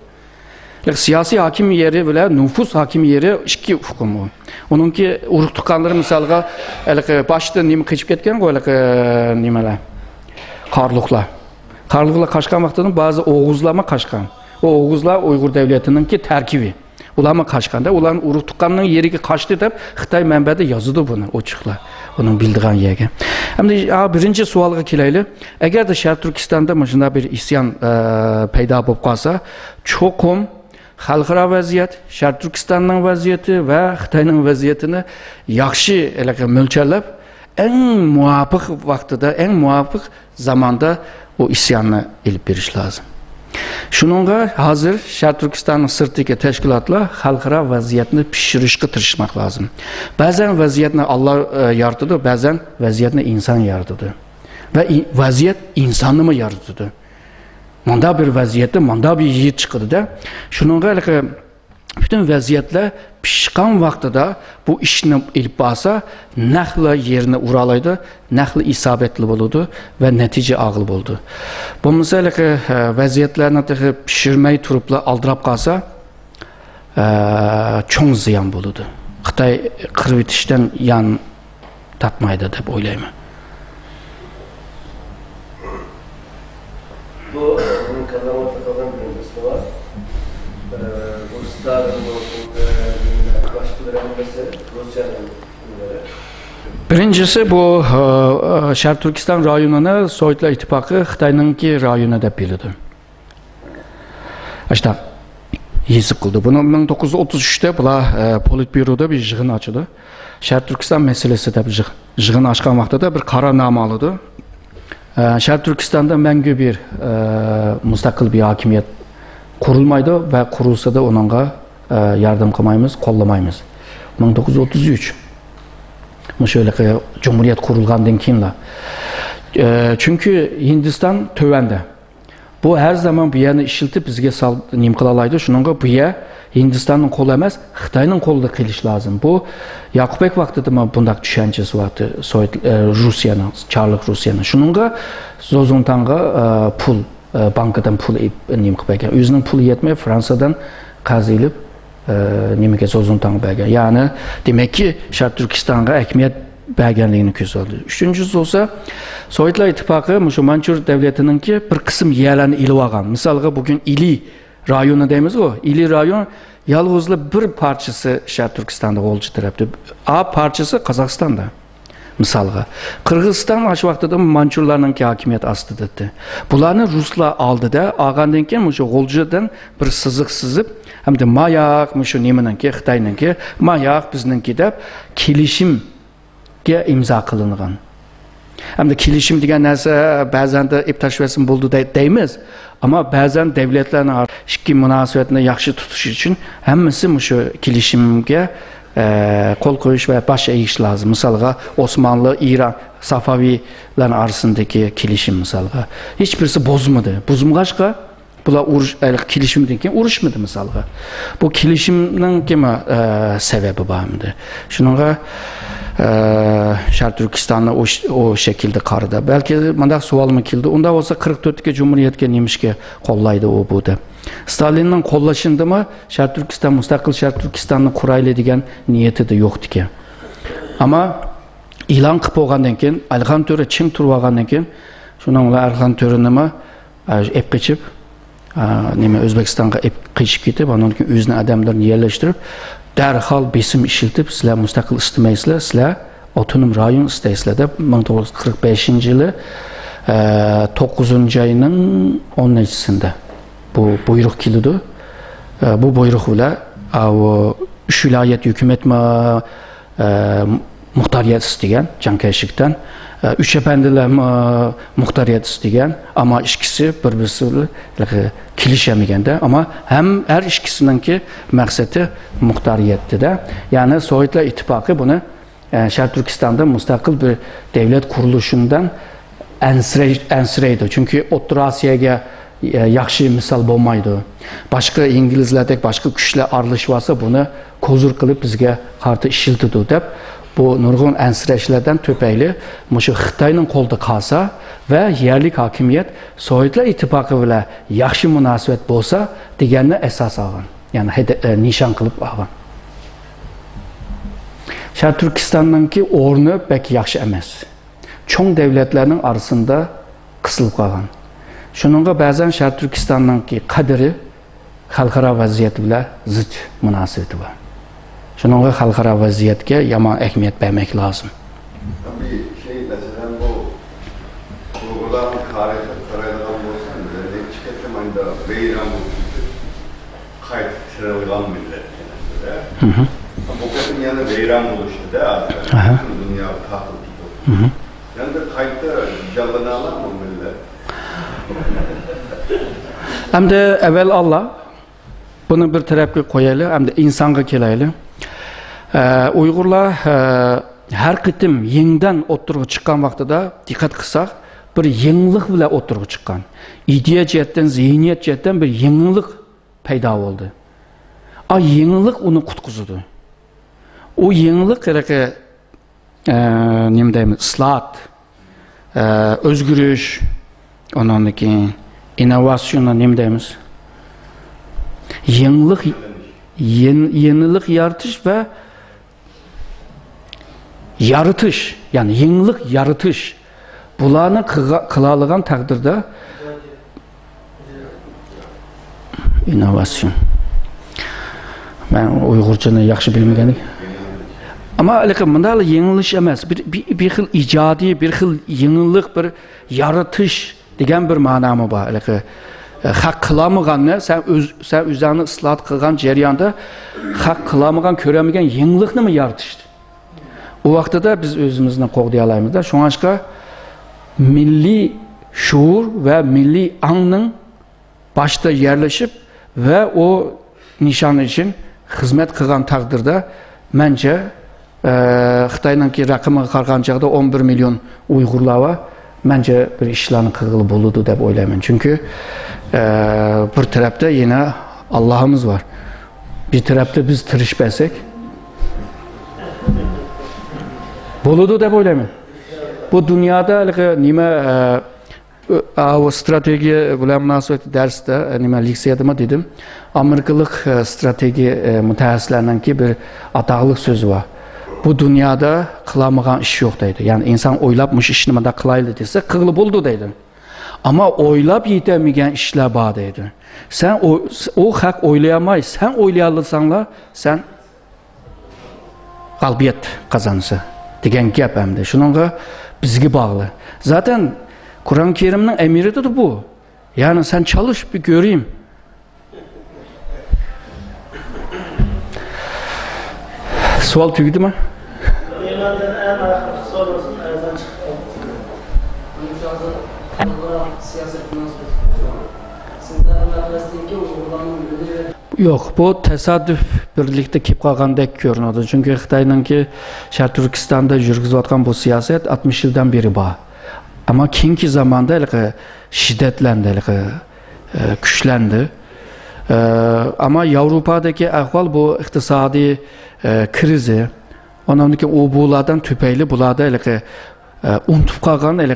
Siyasi hakim yeri bile nüfus hakim yeri iki hukumu. Onunki uruk tukanları misalga başta nime kaçıp ketken o nimeler. Karluklar. Karlıqla qaşqan vaxtının bazı Oğuzlama qaşqan. O Oğuzlar Uygur devletinin ki terkibi. Ulama qaşqanda, ulan uruk tuqqanның yeri ki qaşdı deb Xitay mənbədə yazıdı bunu, oçuqlar. Onun bildiğin yerge. Hem de birinci sualga keleyli. Eğer de Şarkı Türkistan'da mışında bir isyan peyda bolup qalsa, çoxum xalqara vaziyet, Şarkı Türkistan'ın vaziyeti ve Xitay'ın vaziyetini yaxşı mölçerlep en muvafiq vaxtıda, en muvafiq zamanda o isyanını elip beriş lazım. Şununla hazır Şarkı Türkistan'ın sırtdaki teşkilatla xalqara vaziyetini pişirishga tirishmak lazım. Bazen vaziyetini Allah yaratıdı, bazen vaziyetini insan yaratıdı. Ve vaziyet insanı mı yaratıdı? Manda bir vaziyette, manda bir yiğit çıkıdı da. Şununla bütün vaziyetler pişkan vaxtıda bu işini elip basa, nahla yerine uralaydı, nahla isabetli boludu ve netice ağıl boldu. Bu mesela vaziyetlerini pişirmeyi turupla aldırap kalsa, çoğun ziyan boludu. Xitay qırıp itişten yan tatmaydi deb o'ylayman. Bu bunun kazanmakta kalan bir kısmı var. Bu Stalin olsun, başkaları mesela Rusya'nın bunları. Birincisi bu Şark Türkistan rayonunu Sovetlar İttifakı Xitoyninki rayonu deb biladi. İşte yezib qildi. Bunu 1933'te bular Politbyuroda bir yig'in ochdi. Şark Türkistan meselesi deb yig'in ochgan vaqtida bir qarornoma oldi. Şark Türkistan'da mangu bir mustaqil bir hakimiyet kurulmaydı ve kurulsa da onunla yardım qilmaymiz, qo'llamaymiz. 1933 şöyle ki Cumhuriyet kurulgandan keyinla. Çünkü Hindistan tövende. Bu her zaman bu yerini işiltip bizge nim kılalaydı. Şununla bu yer Hindistan'ın kolu emas, Xitayning qo'lida qilish lazım. Bu Yakubek vaxtida mı bundak düşüncesi vardı Rusya'nın, Çarlık Rusya'nın. Şununla Zozuntan'a pul, bankadan pul nim qilib özünün pulu yetmey Fransa'dan qazilib nimege Zozuntan'a bergen. Yani demek ki Şark Türkistan'a ekmiyet bergenliğini ko'rsatdi. Üçüncüsü olsa Sovetlar İttifakı şu Manchur devletinin ki bir kısım yerlerini ilib olgan. Misalga bugün İli rayonu deymiz o. İli rayon yalnızla bir parçası Şark Türkistan'da olcu tarafta. A parçası Kazakistan'da. Misalga Kırgızistan aşı vaqtida Manchurlarning hakimiyet astidirdi. Bularni Ruslar aldı da algandan keyin şu olcudan bir sızık sızıp hem de mayak şu neminiki Xitoyninki mayak bizninki deb kelishimga imzo qilingan. Hem de kelishim degan narsa ba'zan da iptashvasim bo'ldi deymiz. Ama bazen devletlerin ikki munosabatini yaxshi tutish uchun hammasi şu kelishimga qo'l qo'yish va bosh egish lazım. Misalga Osmanlı, İran, Safavilar arasındaki kelishim misalga hiçbirisi bozmadı. Bozmag'achqa bular urush kelishimdan keyin urushmadi misalga. Bu kelishimning kima sebebi bormidi? Shunga Şark Türkistan'la o şekilde qarıda. Belki mandaq savolmi keldi. Unda olsa 44'ke Cumhuriyetke nemishga qo'llaydi o bu da. Stalinning qo'llashindimi Şark Türkistan mustaqil Şark Türkistan'ni qurayli degan niyati de yo'q ekan. Ama e'lon qilib bo'lgandan keyin Alixon To'ra ching turib olgandan keyin shundan Alixon To'ra nima ep qochib nima O'zbekistonga ep qochib ketib, ondan keyin o'zini odamlarni yerlashtirib darhol besim ishiltib, sizlar mustaqil istamaysizlar, sizlar otonom rayon istaysizlar deb 1945-yili 9-oyning 10-sida bu buyruq keldi. Bu buyruq bilan uch viloyat hukumat muhtariyat istagan Cankayshikdan, uch apandilar muhtariyat istagan, ama ikkisi bir-birisiga kelishmaganda, ama her ikkisiningki maqsadi muhtariyatda. Yani Sovetlar İttifakı bunu Şark Türkistan'da mustaqil bir devlet kuruluşundan ensireydi. Çünkü O'rta Osiyoga yaxshi misal bo'lmaydi. Boshqa İngilizlardek boshqa kuchlar aralashib bunu kozur qilib bizga qarshi ishiltidi deb bu nurg'un ensirashlardan topayli shu Xitoyning qo'lida qolsa va yerlik hokimiyat Sovetlar İttifakı bilan yaxshi munosabat bo'lsa deganni asos olgan. Ya'ni nishon qilib olgan. Şark Türkistan'daki o'rni pek yaxshi emas. Cho'ng davlatlarning arasında qisilib qolgan. Shuningga ba'zan Şark Türkistan'daki qadri xalqaro vaziyat bilan zid munosabati bor. Shuningga xalqaro vaziyatga yomon ahamiyat bermak lozim. Bir şey mesela bu kurguların karaylanan olsan bile çıkartım aynı beyran olsun kayıt tırılgan millet genelde. Bu kadın yani beyran oluştu da artık dünya tahtı tutuyor. Yani de kayıtta canlanalar mı millet? Hem de evvel Allah bunu bir tarafga koyaylı, hem de insanga kelaylı. Uyg'urlar har qitim yengdan o'ttirib chiqqan vaqtida diqqat qilsak bir yangilik bilan o'ttirib chiqqan. Ideya jihatdan, zihniyat jihatdan bir yangilik paydo bo'ldi. O yangilik uni qutqizdi. O yangilik nima deymiz, islohot, o'zgarish, ondan keyin innovatsiyani nima deymiz? Yenilik yaratish va yaratış, yani yenilik yaratış. Bularni qiladigan taqdirda innovatsion. Ben Uyg'urchani yaxshi bilmagan. Ama lekin bunday yengilish emas, bir xil ijodiy, bir xil yenilik, bir yaratish degan bir ma'nosi bor. Lekin haq qilamaganni, sen o'zingni isloh qilgan jarayonda haq qilamagan, ko'ramagan yenilikni mi yaratishdi? O vaqtida biz o'zimizni qo'g'day olamizda. Shunga milliy shuur va milliy ongning boshda yerlashib ve o nişan için hizmet qilgan taqdirda menimcha Xitoyninki raqamiga qaraganda 11 milyon Uyg'urlar var. Menimcha bir ishlarni qilib bo'ladi deb o'ylayman. Chunki bir tarafda yine Allah'ımız var. Bir tarafda biz tirishmasak bo'ladi deb o'ylayman. Bu dunyoda nima o strateji bilan munosabat darsda nima leksiyada dedim. Amerikalik strateji mutaxassislarininki bir ataqli so'zi var. Bu dünyada qilamagan ish yo'q deydi. Yani insan o'ylab mush ishni mana qilayli desa, qilib bo'ldi deydi. Ama o'ylab yetamagan ishlar bor deydi. Sen o haq o'ylayolmay, sen o'ylayolsanglar, sen qalbiyat qozonsa degan gap hamda. Shuningga bizga bog'li. Zaten Kur'an-ı Kerim'nin emridir bu. Yani sen çalış bir göreyim. Sual tüydü mü? Yok, bu tesadüf birlikte kip kalgandek görünüyordu. Çünkü Xitoyninki Şarq Türkistan'da yürgüzüyotgan bu siyaset 60 yıldan beri var. Ama keyingi zamanda şiddetlendi, güçlendi. Ama Avrupa'daki ahval bu iktisadi krizi, onundaki o bulardan tüpeyli bularda unutup kalgan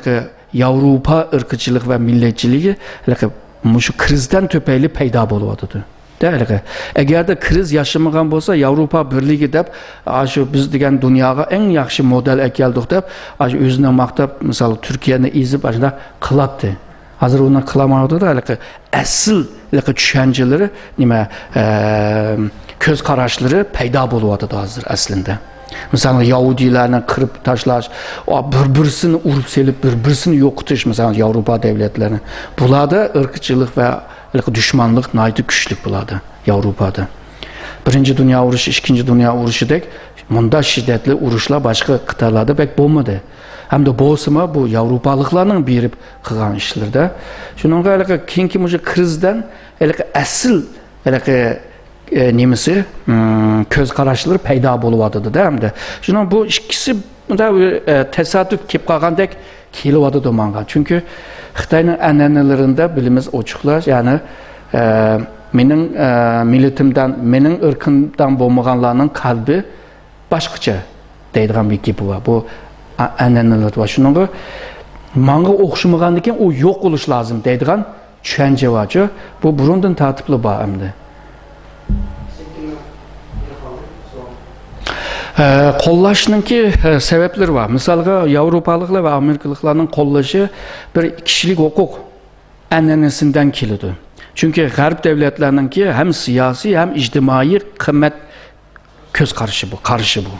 Avrupa ırkçılık ve milletçiliği şu krizden tüpeyli peyda buluyordu. Eğer de kriz yaşamagan bolsa Avrupa Birliği dep aşı biz degen dünyaya en yaxşı model ekeldik dep aşı özüne maqtab misal Türkiye'ni izip aşında kılattı. Hazır ona kılamadı da asıl düşünceleri nime köz kararları peyda buluyordu da hazır aslında. Mesela Yahudilerle kırıp taşlaş, birbirini urup selip birbirini yok tutuş mesela Avrupa devletlerine. Burada ırkçılık ve düşmanlık naydı güçlük buladı Avrupa'da. Birinci Dünya Uruşu, ikinci Dünya Uruşu dek bunda şiddetli uruşlar başka kıtalarda pek bulmadı. Hem de bolsama bu Avrupalıklarının birip kılan işlerde. Şunun keyinki bu krizden asıl nemisi köz kararları peyda buluyordu değil mi? Şunun bu ikisi da tesadüf kip kalgandek keliyordu domanga. Çünkü Xitoyning an'analarında bilimiz ochiqlar, yani mening milletimdan, mening irqimdan bo'lmaganlarning qalbi boshqacha deydigan bir gap bor. Bu an'analar bor. Shuningga manga o'xshamagandan keyin u yo'q bo'lish lozim deydigan tushuncha bor. Bu burundan tartibli bor endi. Qo'llashninki sebepleri var. Misalga Avrupalıklar ve Amerikalıklarning qo'llashi bir kishilik huquq an'anasidan keladi. Çünkü G'arb devletlerinki hem siyasi hem ijtimoiy qimmat ko'z qarashi bu.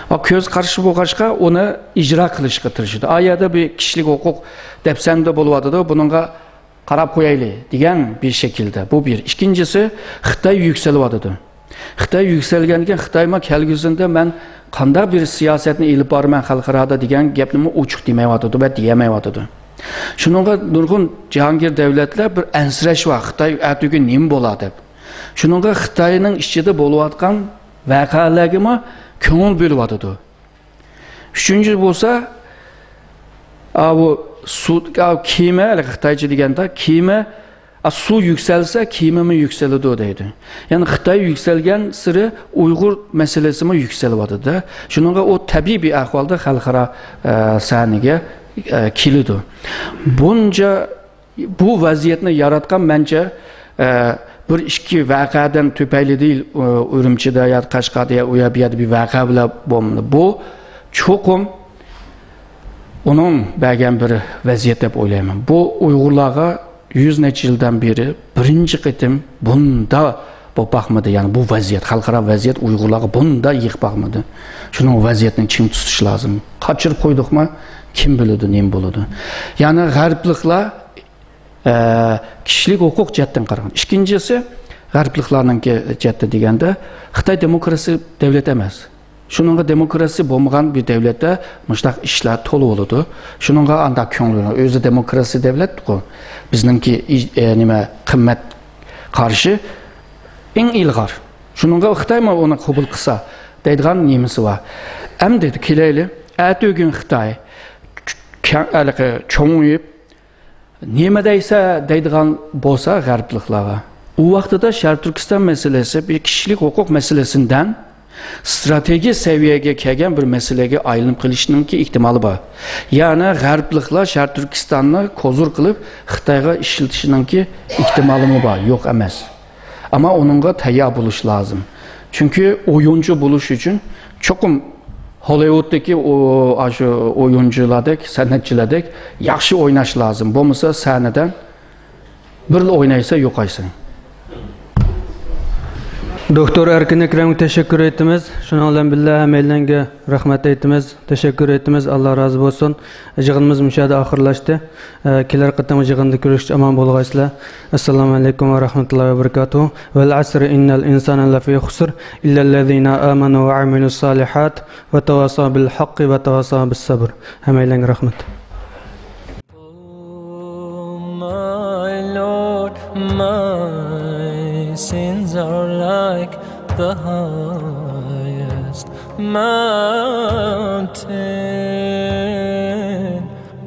O ko'z qarashi bo'lg'achqa uni ijro qilishga tirishadi. Ayada bir kishilik huquq depsanda bo'lyapti-da, buningga qarab qo'yaylik degan bir şekilde. Bu bir. İkincisi, Xitoy yukselyapti. Xitoy yükselgenken Xitoyma kelgusida men qanday bir siyosetni ilib borman xalqarada degan gapni ochiq demayotdi va deyamayotdi. Shuningga nurg'un jahongir davlatlar bir ansirash va Xitoy atugi nima bo'ladi deb. Shuningga Xitoyning ichida bo'layotgan voqealarga ko'ngil bo'lyotdi. Uchinchi bo'lsa, bu sud kema, Xitoycha deganda kema su yükselse kime mi yükseldi deydi. Yani Xitoy yükselgen sırı Uygur meselesi mi yükseliyordu da. Şununla o tabii bir ahvalda xalqaro sahniga keldi. Bunca bu vaziyetni yaratgan bence bir iki vaqadan tüpeyli değil, Ürümçi'de ya Qashqar'da ya bir vaqe bile bomba. Bu çoxum onun bəgən bir vəziyyət deb oylayman. Bu Uyğurlarga 100 neçə ildən beri birinci qitim bunda bu baxmadı. Yəni bu vəziyyət, xalqara vəziyyət Uyğurlarga bunda yığ baxmadı. Şunun vəziyyətini kim tutuş lazım? Qaçırıb qoyduqma kim bilirdi, nem buludu? Yəni Qərbliklər kişilik hüquq cəhətdən qaragan. İkincisi Qərbliklərninki cəhətdə degəndə Xitay demokrasi dövlət emas. Şununla demokrasi olmayan bir devlette müştak işler tolu oludu. Şununla anda köngülü, özü demokrasi devlet bu. Bizninki nime kıymet karşı en ilgar. Şununla Xitay mı ona kabul kısa deydiğen nemisi var. Hem dedi kileyli, ertesi gün Xitay çoğuyup nemedeyse deydiğen bolsa Qərbliklara. O vaxtda Şərq Türkistan meselesi bir kişilik hukuk meselesinden strateji seviyeye kelgan bir meseleге ayrılıp qilishninki ihtimoli bor. Yani Qərbliklar Şərq Türkistanni kozur qilib Xitoyga ishlatishninki ihtimoli bor, yo'q emas. Ama onunla tayyor bo'lish lazım. Çünkü oyuncu buluş için çokum Hollywood'daki o oyunculardek, sanatçılardek yaxshi oynash lazım. Bo'lmasa sahneden bir oynaysa yo'qaysan. Doktor Erkin Ekrem'e teşekkür etimiz. Şundan billah hammalarga rahmat aytimiz. Teşekkür etimiz. Allah razı olsun. Yig'inimiz müşahada ahirlashdi. Kelar qatam yig'inda ko'rishib aman bo'lg'aysizlar. Assalomu alaykum va rahmatullohi va barakatuh. Val asr innal insana lafi khusr illa allazina amanu va amilus solihat va tawasaw bil haqqi va tawasaw bis sabr. Hammalarga rahmat. Sins are like the highest mountain.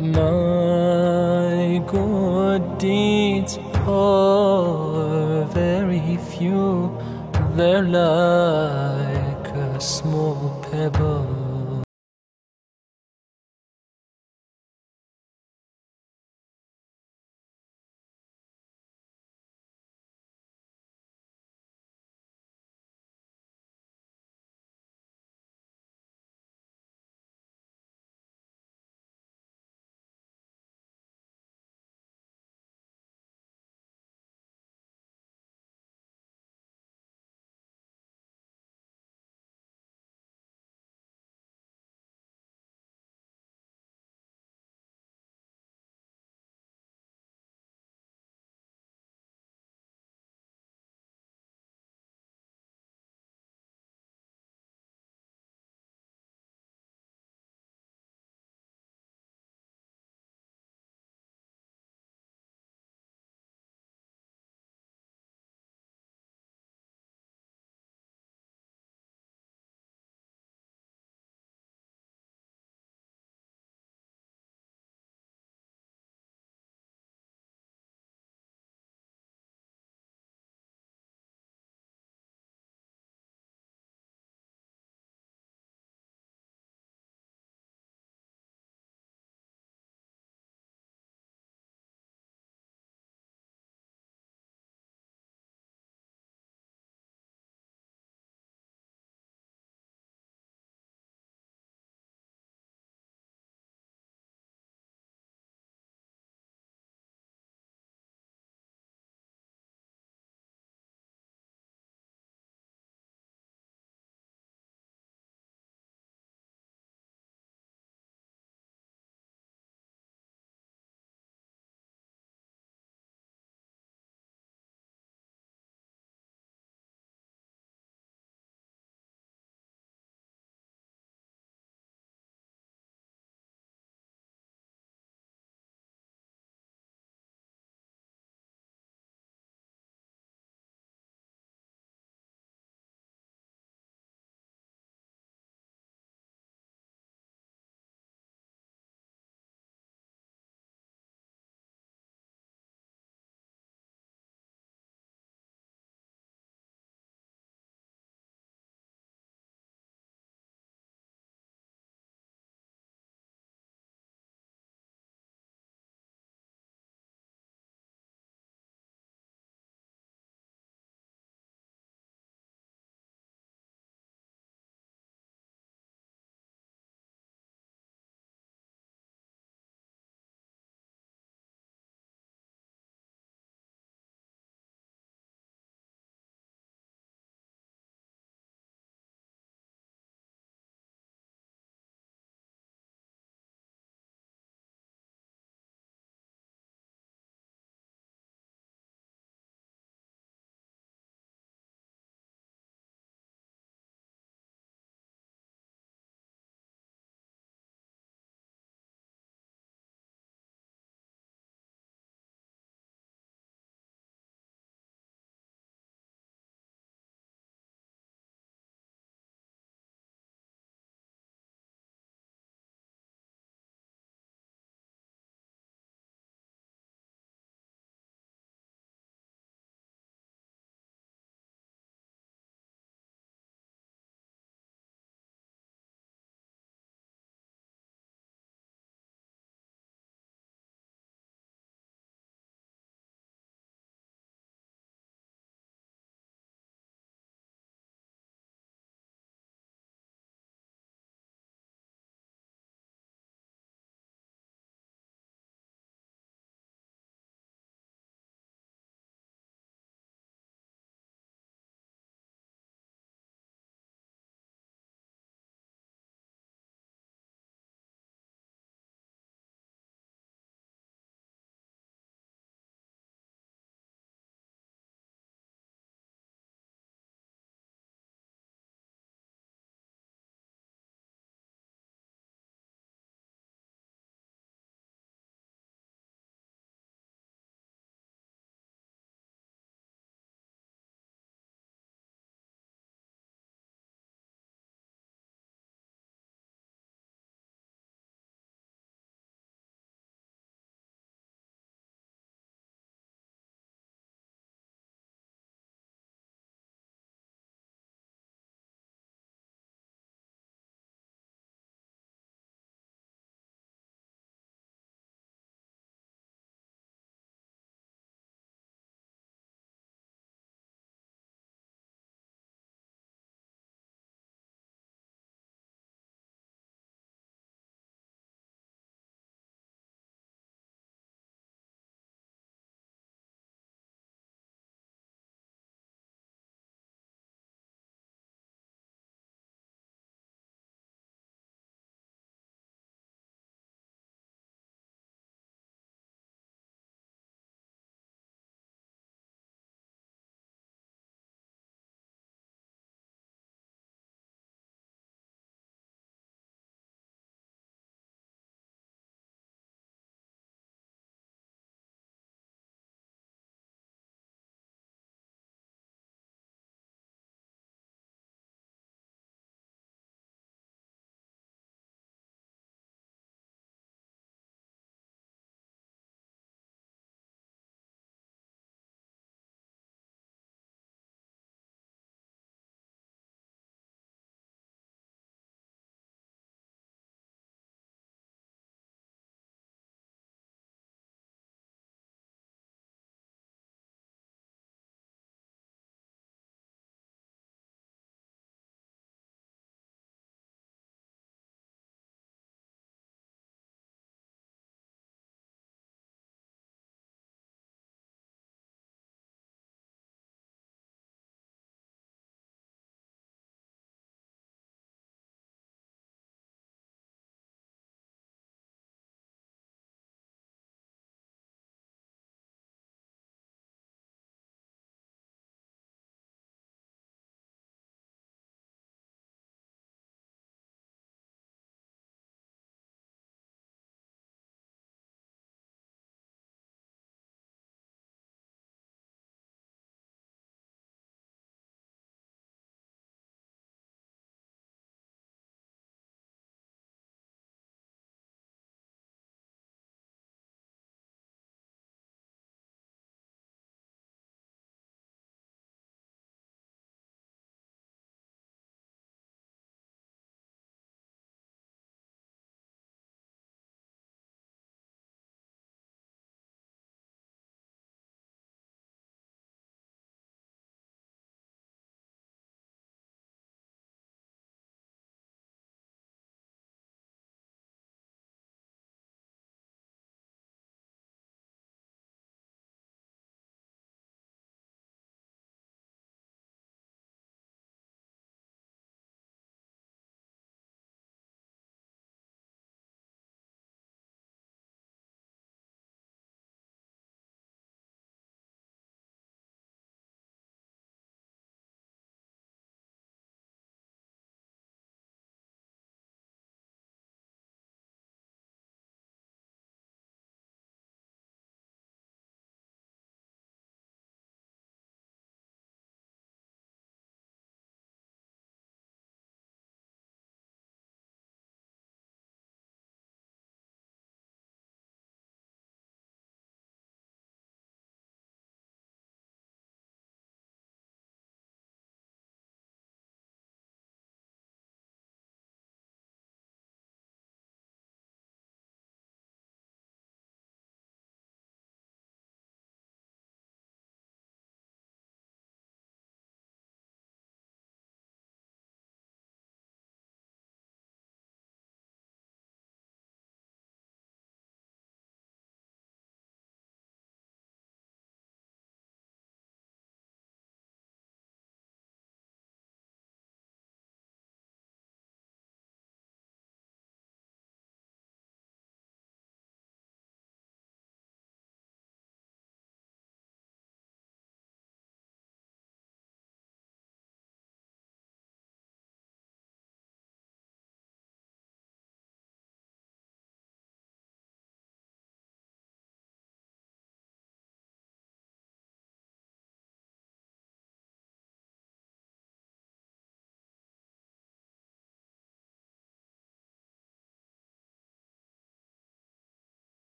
My good deeds are very few. They're like a small pebble